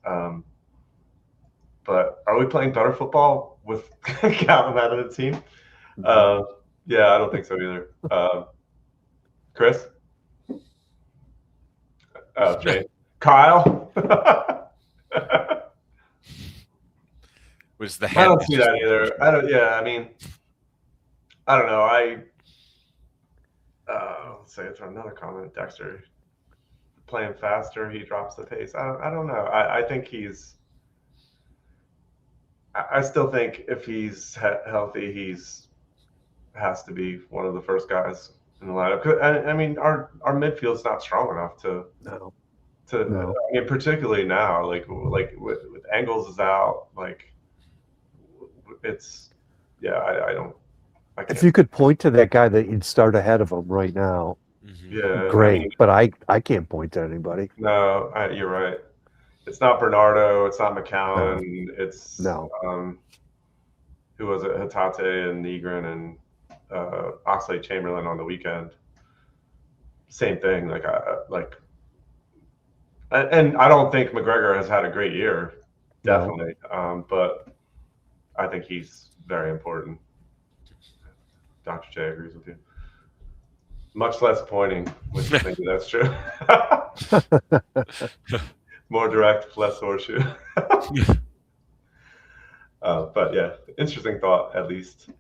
S2: But are we playing better football with Calvin out of the team? Yeah, I don't think so either. Chris? Oh, Jay. Kyle?
S1: Was the
S2: I don't see that either. I don't know. Let's say it's another comment, Dexter. playing faster, he drops the pace. I don't know. I think I still think if he's healthy, has to be one of the first guys in the lineup. I mean, our midfield's not strong enough to.
S3: No.
S2: I mean, particularly now, like with Engels is out, like it's I don't. I can't.
S3: If you could point to that guy that you'd start ahead of him right now,
S2: Yeah,
S3: great.
S2: I mean,
S3: but I can't point to anybody.
S2: no, you're right. It's not Bernardo. It's not McCowan. It's
S3: No.
S2: who was it? Hatate and Negrin and Oxlade-Chamberlain on the weekend. Same thing. And I don't think McGregor has had a great year, definitely. But I think he's very important. Dr. J agrees with you. Much less pointing, which maybe that's true. More direct, less horseshoe. But yeah, interesting thought, at least.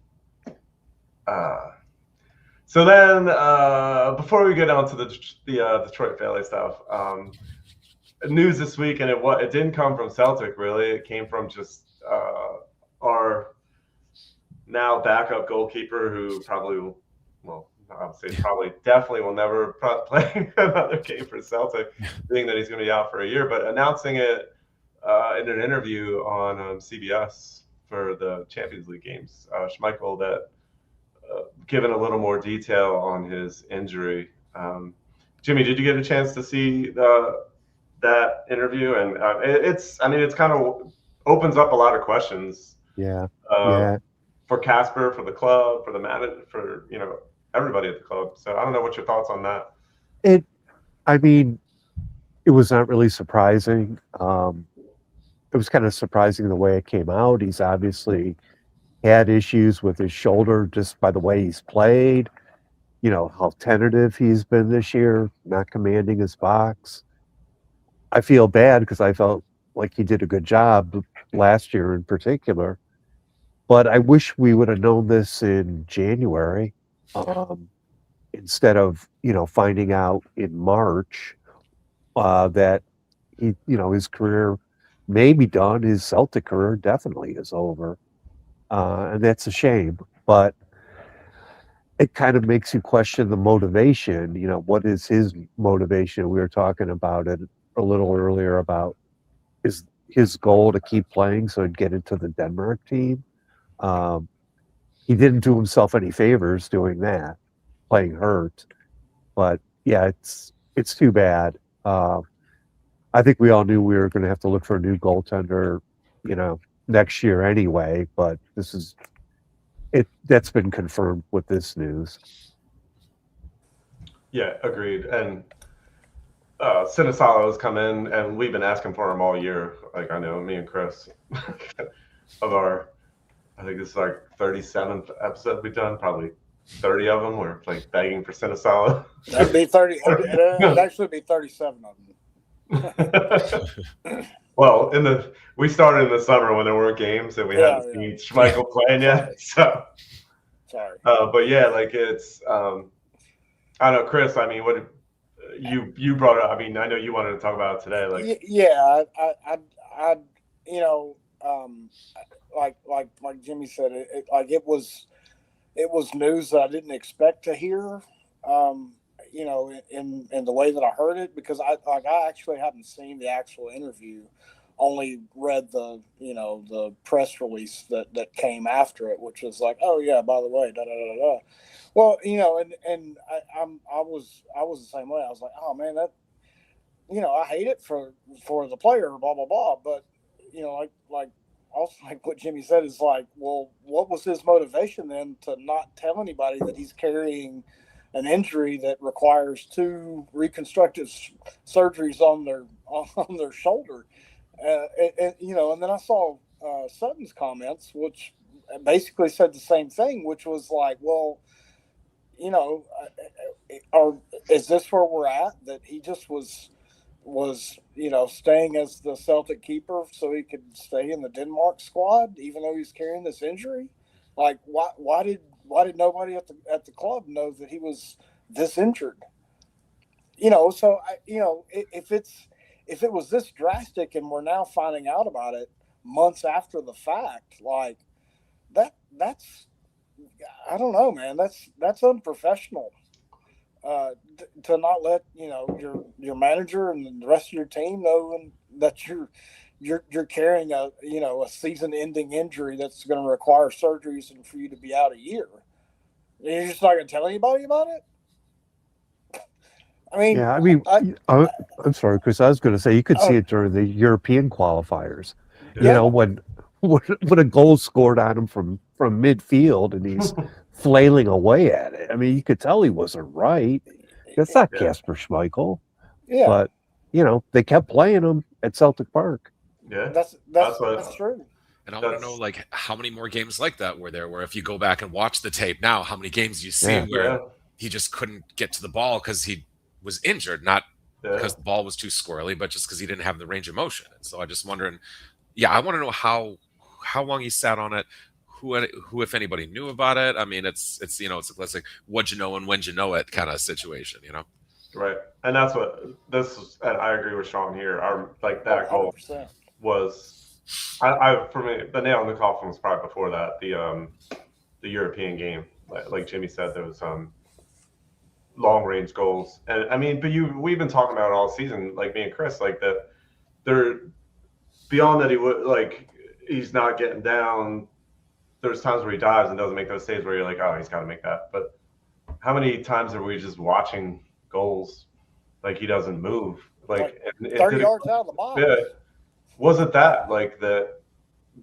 S2: So then, before we get on to the Detroit Feile stuff, news this week, and it didn't come from Celtic really. It came from just our now backup goalkeeper, who probably will, well, I would say definitely will never play another game for Celtic, being that he's going to be out for a year. But announcing it in an interview on CBS for the Champions League games, Schmeichel, that given a little more detail on his injury. Jimmy, did you get a chance to see that interview? And it's kind of opens up a lot of questions.
S3: Yeah.
S2: For Casper, for the club, for the manager, for everybody at the club. So I don't know what your thoughts on that.
S3: It was not really surprising. It was kind of surprising the way it came out. He's obviously had issues with his shoulder just by the way he's played. How tentative he's been this year, not commanding his box. I feel bad because I felt like he did a good job last year in particular. But I wish we would have known this in January instead of, finding out in March that his career may be done. His Celtic career definitely is over. And that's a shame. But it kind of makes you question the motivation. What is his motivation? We were talking about it a little earlier about is his goal to keep playing so he'd get into the Denmark team. He didn't do himself any favors doing that, playing hurt. But yeah, it's too bad. I think we all knew we were going to have to look for a new goaltender, next year anyway. But that's been confirmed with this news.
S2: Yeah, agreed. And Sinisalo has come in, and we've been asking for him all year. Like, I know me and Chris of our, I think this is our 37th episode we've done, probably 30 of them. We're like begging for Sinisalo.
S4: That'd be 30. It'd actually be 37 of them.
S2: Well, we started in the summer when there weren't games and we hadn't seen Schmeichel playing yet. So
S4: sorry.
S2: But yeah, like it's I don't know, Chris. I mean, what you brought up? I mean, I know you wanted to talk about it today. Like,
S4: yeah, I like Jimmy said, it was news that I didn't expect to hear. In the way that I heard it, because I actually hadn't seen the actual interview, only read the press release that came after it, which was like, oh yeah, by the way, da da da da. Well, I was the same way. I was like, oh man, that I hate it for the player, blah blah blah. But like what Jimmy said is like, well, what was his motivation then to not tell anybody that he's carrying an injury that requires 2 reconstructive surgeries on their shoulder, and then I saw Sutton's comments, which basically said the same thing, which was like, well, is this where we're at? That he just was staying as the Celtic keeper so he could stay in the Denmark squad, even though he's carrying this injury? Like, why did nobody at the club know that he was this injured? So if it was this drastic and we're now finding out about it months after the fact, like that's I don't know, man. That's unprofessional. To not let your manager and the rest of your team know that you're carrying a season-ending injury that's going to require surgeries and for you to be out a year. And you're just not going to tell anybody about it. I mean,
S3: Yeah, I mean, I'm sorry, Chris. I was going to say you could see it during the European qualifiers.
S4: Yeah.
S3: When a goal scored on him from midfield and he's flailing away at it. I mean, you could tell he wasn't right. That's not Casper Schmeichel.
S4: Yeah.
S3: But they kept playing him at Celtic Park.
S2: Yeah,
S4: that's true.
S1: And I want to know, like, how many more games like that were there? Where if you go back and watch the tape now, how many games you see where he just couldn't get to the ball because he was injured, not because the ball was too squirrely, but just because he didn't have the range of motion. And so I just wondering, I want to know how long he sat on it, who if anybody knew about it. I mean, it's a classic what'd you know and when'd you know it kind of situation,
S2: Right, and that's what this is. And I agree with Sean here. That goal
S4: 100%.
S2: was. For me, the nail in the coffin was probably before that, the European game. Like Jimmy said, there was long range goals, and I mean, but we've been talking about it all season, like me and Chris, like that. They're beyond that. He's not getting down. There's times where he dives and doesn't make those saves where you're like, oh, he's got to make that. But how many times are we just watching goals like he doesn't move, like
S4: 30 yards out of the box?
S2: Yeah. Was it that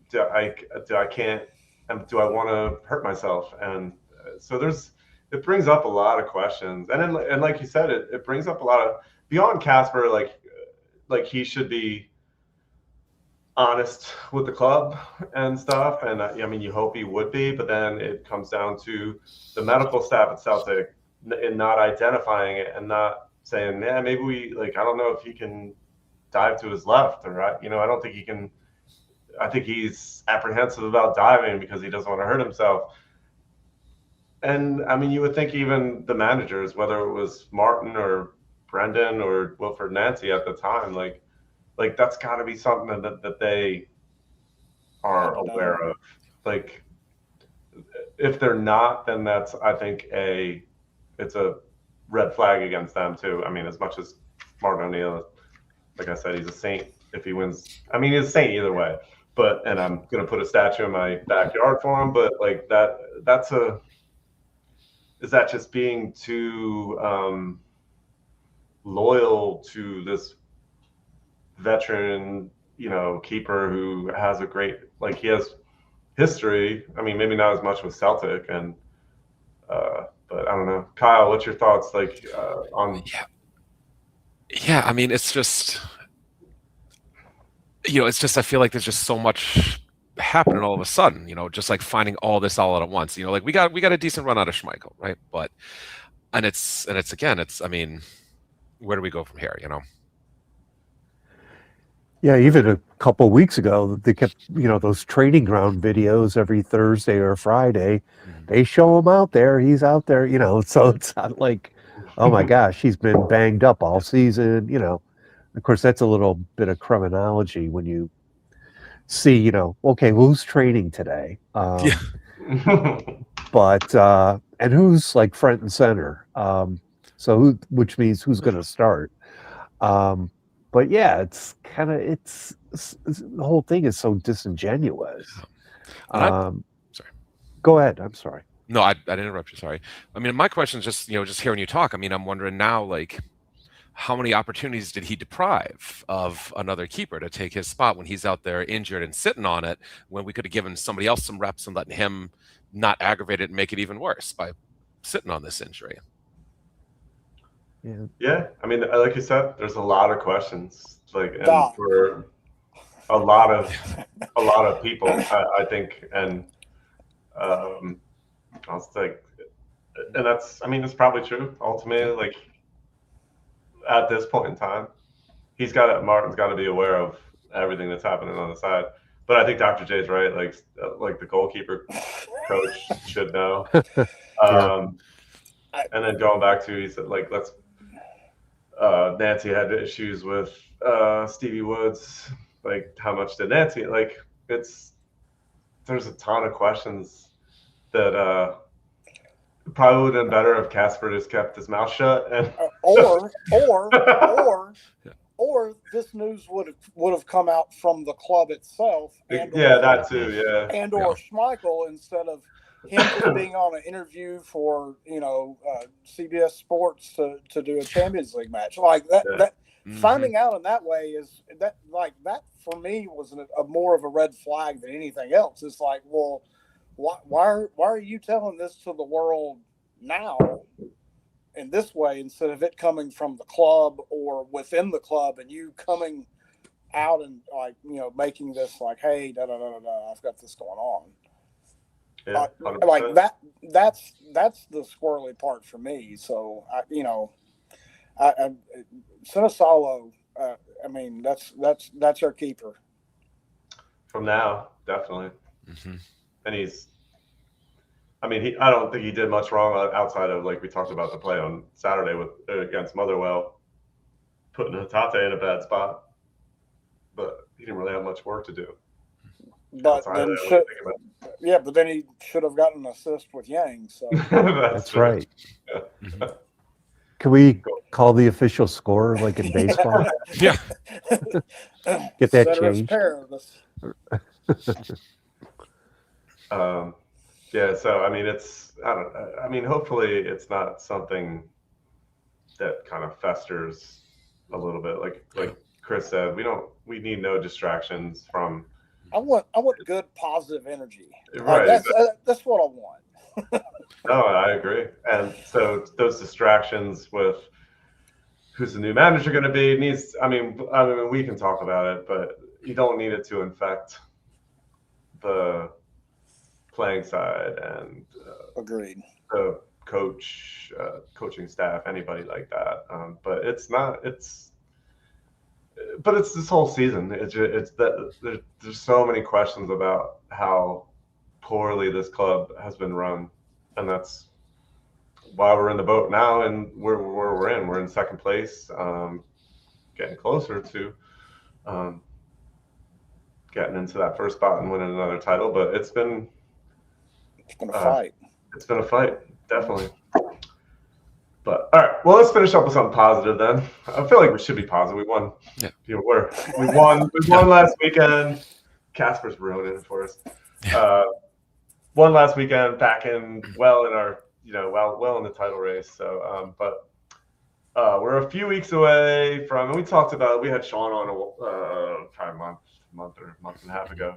S2: do I can't, do I want to hurt myself? And so it brings up a lot of questions. And like you said, it brings up a lot of beyond Casper, like he should be honest with the club and stuff. And I mean, you hope he would be, but then it comes down to the medical staff at Celtic in not identifying it and not saying, maybe I don't know if he can dive to his left, or I don't think he can. I think he's apprehensive about diving because he doesn't want to hurt himself. And I mean, you would think even the managers, whether it was Martin or Brendan or Wilfred Nancy at the time, like that's got to be something that they are aware of. Like, if they're not, then that's, I think, it's a red flag against them too. I mean, as much as Martin O'Neill, like I said, he's a saint if he wins. I mean, he's a saint either way. And I'm gonna put a statue in my backyard for him. But like is that just being too loyal to this veteran, keeper who has a great, he has history. I mean, maybe not as much with Celtic, and but I don't know. Kyle, what's your thoughts on?
S1: Yeah, I mean, it's just, I feel like there's just so much happening all of a sudden, just like finding all this all at once. Like we got a decent run out of Schmeichel, right? But I mean, where do we go from here?
S3: Yeah, even a couple of weeks ago, they kept, those training ground videos every Thursday or Friday. They show him out there. He's out there, so it's not like, oh my gosh, he's been banged up all season. Of course, that's a little bit of criminology when you see, okay, who's training today? But and who's like front and center? Which means who's going to start? But yeah, it's kind of the whole thing is so disingenuous.
S1: Sorry.
S3: Go ahead. I'm sorry.
S1: No, I didn't interrupt you. Sorry. I mean, my question is just just hearing you talk. I mean, I'm wondering now, like, how many opportunities did he deprive of another keeper to take his spot when he's out there injured and sitting on it, when we could have given somebody else some reps and letting him not aggravate it and make it even worse by sitting on this injury?
S2: Yeah. I mean, like you said, there's a lot of questions, and for a lot of people, I think, and I was like, and that's, I mean, it's probably true. Ultimately, at this point in time, Martin's got to be aware of everything that's happening on the side. But I think Dr. J's right. Like the goalkeeper coach should know. And then going back to, he said, Nancy had issues with Stevie Woods. Like, how much did Nancy like? There's a ton of questions that probably would have been better if Casper just kept his mouth shut. And
S4: or this news would have come out from the club itself,
S2: that too,
S4: and or Schmeichel, instead of him just being on an interview for CBS Sports to do a Champions League match like that. That finding out in that way is that for me was a more of a red flag than anything else. It's like, well, why are you telling this to the world now in this way, instead of it coming from the club or within the club and you coming out and making this like, hey, I've got this going on.
S2: Yeah,
S4: like that's the squirrely part for me. So Sinisalo, I mean, that's our keeper
S2: from now, definitely. And I don't think he did much wrong outside of, like we talked about, the play on Saturday against Motherwell, putting Hatate in a bad spot. But he didn't really have much work to do.
S4: But then but then he should have gotten an assist with Yang. So
S3: that's right. Yeah. Can we call the official score like in baseball?
S1: Yeah.
S3: Get that changed.
S2: Yeah, so I mean, hopefully it's not something that kind of festers a little bit. Like Chris said, we need no distractions from.
S4: I want good positive energy.
S2: Right.
S4: That's what I want.
S2: No, I agree. And so those distractions with who's the new manager going to be needs. I mean, we can talk about it, but you don't need it to infect the playing side and
S4: agreed,
S2: the coaching staff, anybody like that. But it's this whole season. It's that there's so many questions about how poorly this club has been run, and that's why we're in the boat now, and where we're in. We're in second place, getting closer to getting into that first spot and winning another title. But it's been a fight. It's been a fight, definitely. But all right, well, let's finish up with something positive then. I feel like we should be positive. We won. Yeah. We won last weekend. Casper's ruining it for us. Won last weekend, back in our well in the title race. So, but we're a few weeks away from, and we talked about it. We had Sean on probably a month and a half ago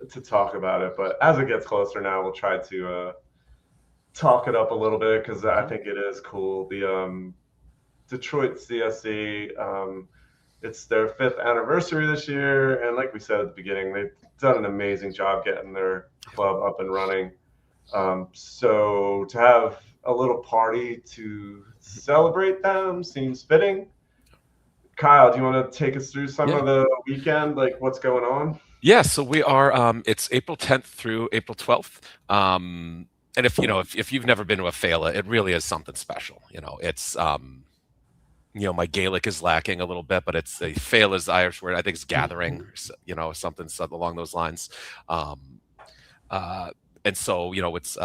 S2: to talk about it. But as it gets closer now, we'll try to talk it up a little bit, because I think it is cool. The Detroit CSC, it's their 5th anniversary this year, and like we said at the beginning, they've done an amazing job getting their club up and running. So to have a little party to celebrate them seems fitting. Kyle, do you want to take us through some of the weekend, like what's going on?
S1: Yeah, so we are. It's April 10th through April 12th. And if you've never been to a Feile, it really is something special. It's my Gaelic is lacking a little bit, but it's a Feile is the Irish word. I think it's gathering, something along those lines. And so it's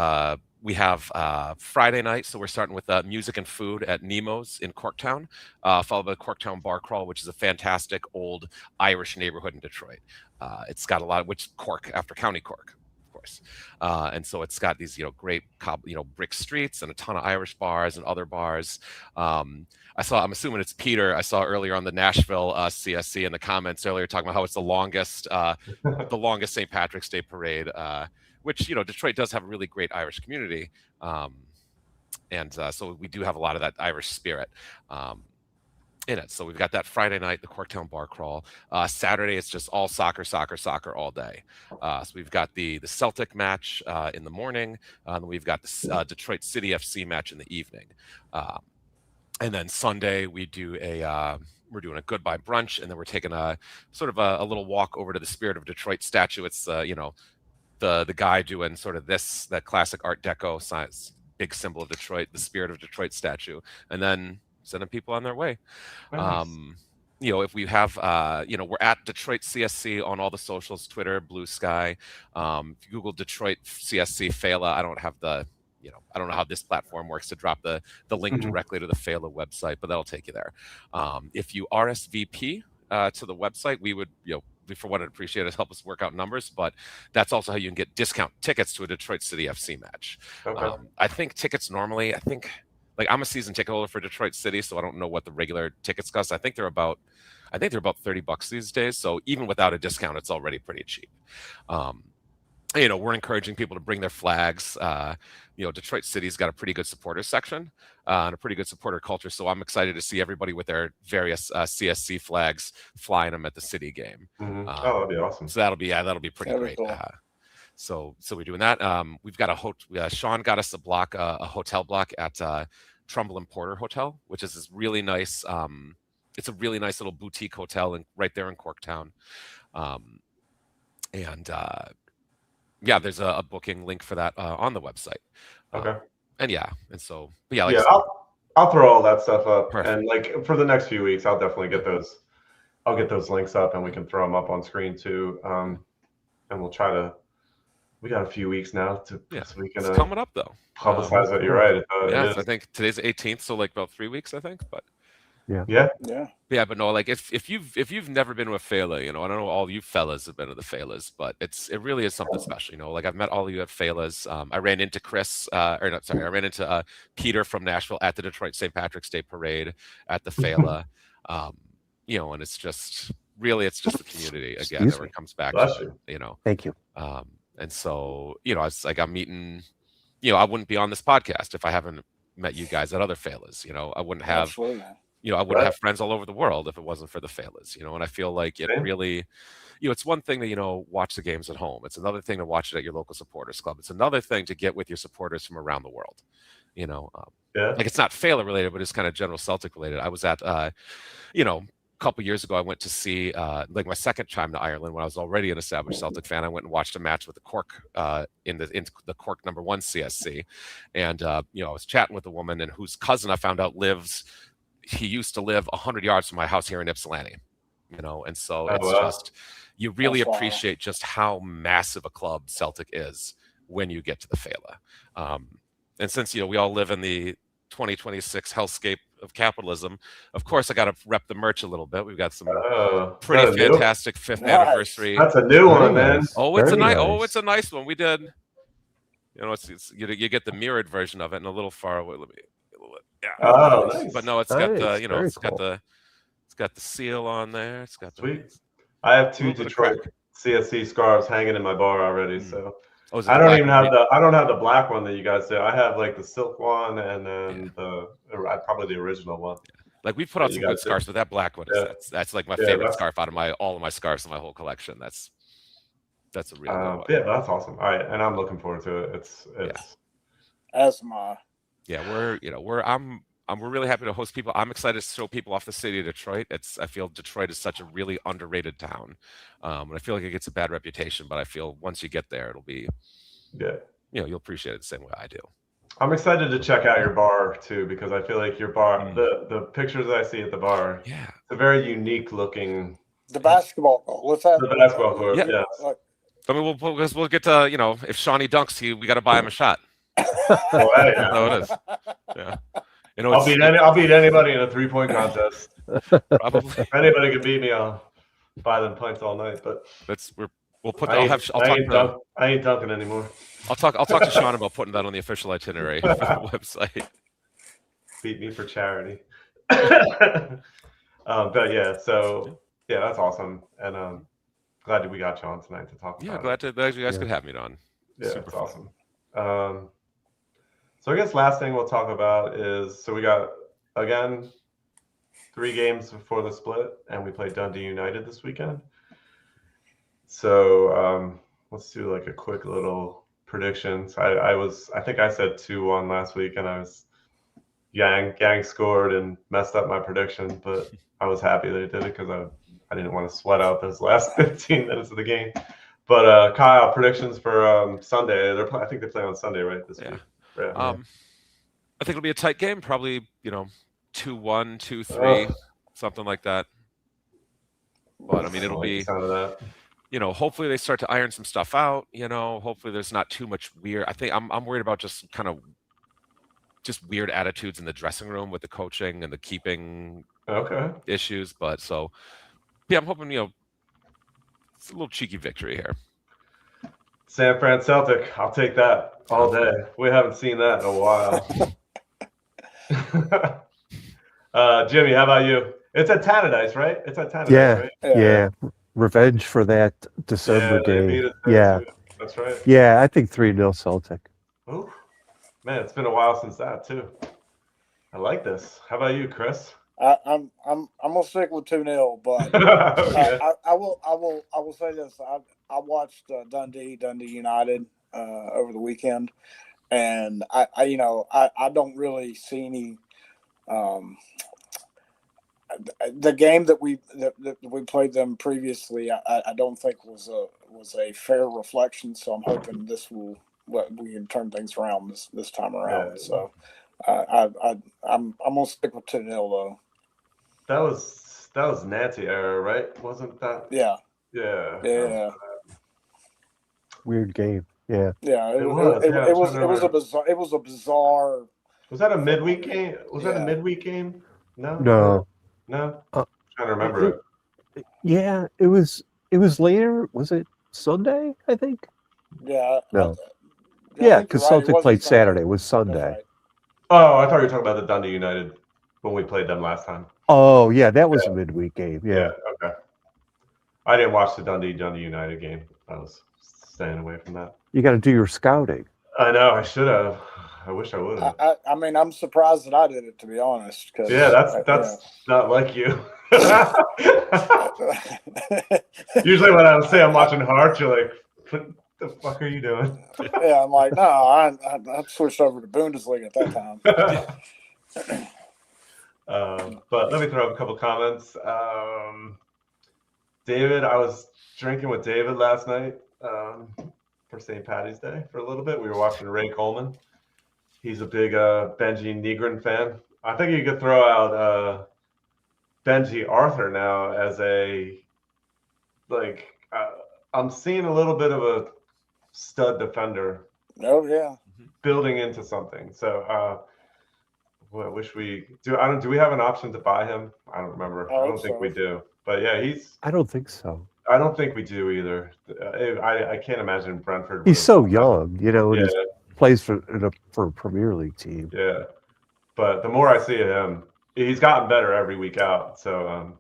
S1: we have Friday night, so we're starting with music and food at Nemo's in Corktown, followed by the Corktown Bar Crawl, which is a fantastic old Irish neighborhood in Detroit. It's got a lot of Cork after County Cork. And so it's got these, great, brick streets and a ton of Irish bars and other bars. I'm assuming it's Peter. I saw earlier on the Nashville CSC in the comments earlier talking about how it's the longest St. Patrick's Day parade, which, Detroit does have a really great Irish community. And so we do have a lot of that Irish spirit. In it. So we've got that Friday night, the Corktown Bar Crawl. Saturday, it's just all soccer all day. So we've got the Celtic match in the morning, and we've got the Detroit City FC match in the evening. And then Sunday, we're doing a goodbye brunch, and then we're taking a sort of a little walk over to the Spirit of Detroit statue. It's the guy doing sort of that classic Art Deco size, big symbol of Detroit, the Spirit of Detroit statue, and then sending people on their way.
S2: Nice.
S1: If we have, we're at Detroit CSC on all the socials, Twitter, Blue Sky. If you Google Detroit CSC Feile, I don't know how this platform works to drop the link directly to the Feile website, but that'll take you there. If you RSVP to the website, we would, for one, I'd appreciate it, help us work out numbers, but that's also how you can get discount tickets to a Detroit City FC match.
S2: Okay.
S1: I think tickets normally, like I'm a season ticket holder for Detroit City, so I don't know what the regular tickets cost. I think they're about $30 these days. So even without a discount, it's already pretty cheap. We're encouraging people to bring their flags. Detroit City's got a pretty good supporter section and a pretty good supporter culture. So I'm excited to see everybody with their various CSC flags flying them at the city game.
S2: That'd be awesome.
S1: So that'll be pretty great.
S4: Cool.
S1: So we're doing that. We've got Sean got us a hotel block at Trumbull and Porter Hotel, which is this really nice. It's a really nice little boutique hotel right there in Corktown. There's a booking link for that on the website.
S2: Okay.
S1: I'll
S2: throw all that stuff up.
S1: Perfect.
S2: And like for the next few weeks, I'll definitely get those. I'll get those links up, and we can throw them up on screen too. And we'll try to. We got a few weeks now so we can.
S1: It's coming up though.
S2: Publicize it. You're right.
S1: I think today's the 18th, so like about 3 weeks, I think. But
S2: yeah.
S1: But no, like if you've never been to a Feile, I don't know all you fellas have been to the Feiles, but it really is something special. Like I've met all of you at Feiles. I ran into I ran into Peter from Nashville at the Detroit St. Patrick's Day Parade at the Feile. And it's just the community again that comes back to,
S3: Thank you.
S1: And so, it's like I'm meeting, I wouldn't be on this podcast if I haven't met you guys at other Feiles. I wouldn't have,
S4: Absolutely.
S1: I wouldn't have friends all over the world if it wasn't for the Feiles, and I feel like it really, it's one thing to, watch the games at home. It's another thing to watch it at your local supporters club. It's another thing to get with your supporters from around the world, like it's not Feile related, but it's kind of general Celtic related. I was at, a couple years ago, I went to see my second time to Ireland when I was already an established Celtic fan. I went and watched a match with the Cork in the Cork #1 CSC, and I was chatting with a woman and whose cousin I found out he used to live 100 yards from my house here in Ypsilanti, and so just you really appreciate just how massive a club Celtic is when you get to the Feile. And since we all live in the 2026 hellscape of capitalism, of course I got to rep the merch a little bit. We've got some pretty fantastic 5th anniversary.
S2: That's a new one, man.
S1: It's a nice one. We did. You get the mirrored version of it and a little far away.
S2: Nice.
S1: But no, it's got the it's got the seal on there. It's got
S2: sweet. I have 2 Detroit CSC scarves hanging in my bar already, so. I don't have the black one that you guys do. I have like the silk one and then probably the original one.
S1: Like we put out some good scarves, but that black one that's like my favorite scarf out of all of my scarves in my whole collection. That's a real good one.
S2: Yeah, that's awesome. All right, and I'm looking forward to it. It's
S4: as am I.
S1: Yeah, we're really happy to host people. I'm excited to show people off the city of Detroit. I feel Detroit is such a really underrated town, and I feel like it gets a bad reputation. But I feel once you get there, it'll be, you'll appreciate it the same way I do.
S2: I'm excited to check out your bar too, because I feel like your bar, the pictures that I see at the bar, it's a very unique looking.
S4: The basketball court. Let's have
S2: the basketball court. Yeah.
S1: I mean, we'll get to if Shawnee dunks, we got to buy him a shot.
S2: Oh, hey,
S1: that's how it is. Yeah.
S2: I'll beat anybody in a 3-point contest.
S1: Probably.
S2: If anybody can beat me, I'll buy them pints all night. But I ain't dunking anymore.
S1: I'll talk to Sean about putting that on the official itinerary for the website.
S2: Beat me for charity. But that's awesome, and glad we got you on tonight to talk.
S1: Yeah, glad you guys could have me on.
S2: Yeah, it's awesome. So I guess last thing we'll talk about is, so we got, again, 3 games before the split, and we played Dundee United this weekend. So let's do like a quick little predictions. I think I said 2-1 last week, and I was Gang scored and messed up my prediction, but I was happy they did it because I didn't want to sweat out those last 15 minutes of the game. But Kyle, predictions for Sunday. I think they play on Sunday, right? This week.
S1: Yeah. I think it'll be a tight game, probably, 2-1, 2-3,
S2: Ugh.
S1: something like that. But I mean,
S2: I
S1: it'll
S2: don't like the
S1: be,
S2: sound of that.
S1: hopefully they start to iron some stuff out. Hopefully there's not too much weird. I think I'm worried about just kind of just weird attitudes in the dressing room with the coaching and the keeping
S2: Okay.
S1: issues. But so, yeah, I'm hoping, it's a little cheeky victory here.
S2: San Fran Celtic. I'll take that all day. We haven't seen that in a while. Jimmy, how about you? It's at Tannadice, right? It's at Tannadice,
S3: Yeah,
S2: right?
S3: yeah. Revenge for that December
S2: they beat
S3: game.
S2: us there
S3: Yeah,
S2: too. That's right.
S3: yeah. I think 3-0 Celtic.
S2: Ooh, man, it's been a while since that too. I like this. How about you, Chris?
S4: I'm gonna stick with 2-0, but
S2: Okay.
S4: I will say this. I watched Dundee United over the weekend, and I don't really see any. The game that we played them previously, I don't think was a fair reflection. So I'm hoping we can turn things around this time around.
S2: Yeah.
S4: So I'm gonna stick with 2-0 though.
S2: That was Nancy era, right? Wasn't that?
S4: Yeah.
S2: Yeah.
S4: Yeah.
S3: Weird game. Yeah.
S4: Yeah.
S2: It was. Yeah,
S4: It was a bizarre.
S2: Was that a midweek game? Was that a midweek game? No.
S3: No.
S2: No.
S3: Uh,
S2: I'm trying to remember it.
S3: Yeah, it was later. Was it Sunday? I think.
S4: Yeah.
S3: No.
S4: I
S3: Yeah,
S4: think
S3: because
S4: you're right. It
S3: Celtic
S4: wasn't
S3: played
S4: Sunday.
S3: Saturday. It was
S4: That's
S3: Sunday.
S4: right.
S2: Oh, I thought you were talking about the Dundee United when we played them last time.
S3: Oh, yeah, that was a midweek game. Yeah.
S2: Okay. I didn't watch the Dundee United game. I was staying away from that.
S3: You got to do your scouting.
S2: I know. I should have. I wish I would have.
S4: I mean, I'm surprised that I did it, to be honest.
S2: Yeah, that's not like you. Usually when I say I'm watching Hearts, you're like, what the fuck are you doing?
S4: Yeah, I'm like, no, I switched over to Bundesliga at that time.
S2: But let me throw up a couple comments. David, I was drinking with David last night for St. Patty's Day for a little bit. We were watching Ray Coleman. He's a big Benji Negron fan. I think you could throw out Benji Arthur now as I'm seeing a little bit of a stud defender.
S4: Oh yeah,
S2: building into something. So I wish we do. Do we have an option to buy him? I don't remember. I don't think we do. But yeah,
S3: I don't think so.
S2: I don't think we do either. I can't imagine Brentford.
S3: He's so young, and he plays for a Premier League team.
S2: Yeah, but the more I see of him, he's gotten better every week out. So,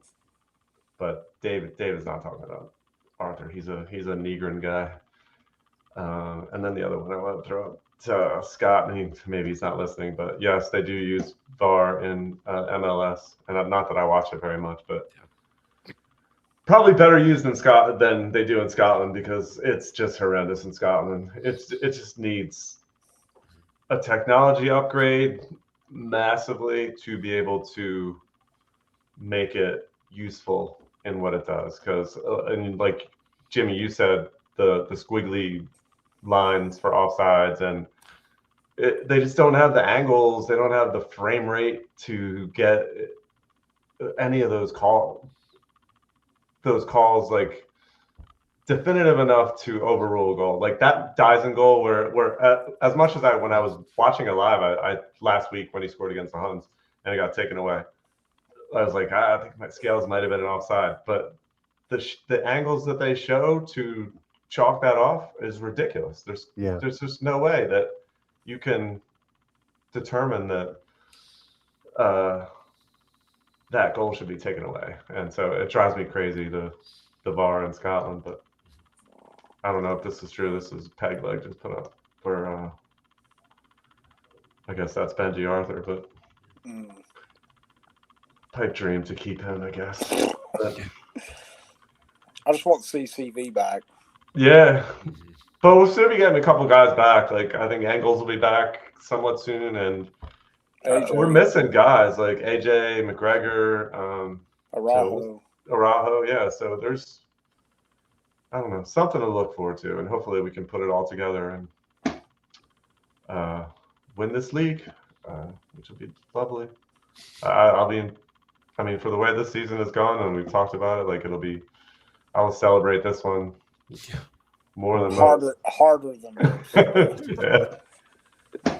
S2: but David's not talking about Arthur. He's a Negron guy. And then the other one I want to throw up to Scott. Maybe he's not listening, but yes, they do use VAR in MLS, and not that I watch it very much, but probably better used in Scotland than they do in Scotland because it's just horrendous in Scotland. It just needs a technology upgrade massively to be able to make it useful in what it does. Because and like Jimmy, you said the squiggly lines for offsides, and they just don't have the angles. They don't have the frame rate to get any of those calls like definitive enough to overrule a goal. Like that Dyson goal where as much as when I was watching it live, I last week when he scored against the Huns and it got taken away, I was like, I think my scales might have been an offside, but the angles that they show to chalk that off is ridiculous. There's just no way that you can determine that that goal should be taken away. And so it drives me crazy, the VAR in Scotland. But I don't know if this is true. This is Peg Leg just put up for I guess that's Benji Arthur, but pipe dream to keep him, I guess. But,
S4: I just want CCV back.
S2: Yeah, but we'll soon be getting a couple guys back. Like I think Engels will be back somewhat soon, and we're missing guys like AJ McGregor, Araujo. Yeah, so there's something to look forward to, and hopefully we can put it all together and win this league, which will be lovely. I'll be. I mean, for the way this season has gone, and we've talked about it, like I will celebrate this one more than
S4: harder than most.
S2: Yeah.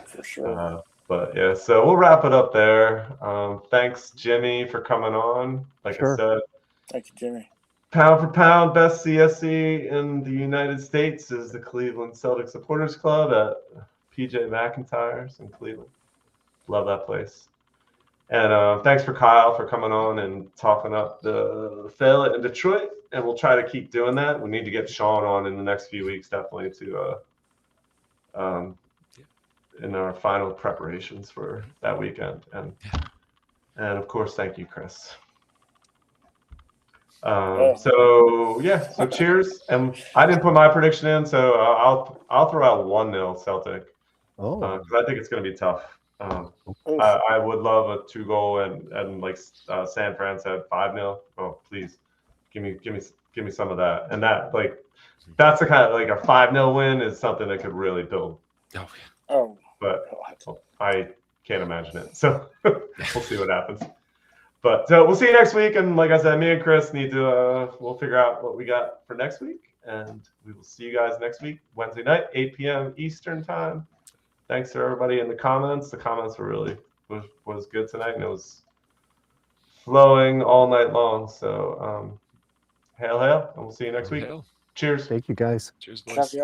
S4: For sure.
S2: But yeah, so we'll wrap it up there. Thanks, Jimmy, for coming on. Like I said,
S4: thank you, Jimmy.
S2: Pound for pound, best CSC in the United States is the Cleveland Celtic Supporters Club at PJ McIntyre's in Cleveland. Love that place. And thanks for Kyle for coming on and talking up the Feile in Detroit. And we'll try to keep doing that. We need to get Sean on in the next few weeks, definitely, to in our final preparations for that weekend. And of course, thank you, Chris. So cheers. And I didn't put my prediction in, so I'll throw out 1-0 Celtic. Because I think it's going to be tough. I would love a 2-goal and like San Fran said, 5-0. Oh, please give me some of that. And that's the kind of like a 5-0 win is something that could really build. But I can't imagine it. So we'll see what happens. But we'll see you next week. And like I said, me and Chris need to we'll figure out what we got for next week. And we will see you guys next week, Wednesday night, 8 p.m. Eastern time. Thanks to everybody in the comments. The comments were really was good tonight, and it was flowing all night long. So hail, and we'll see you next week.
S1: Hail.
S2: Cheers.
S3: Thank you, guys.
S1: Cheers, boys.
S4: Happy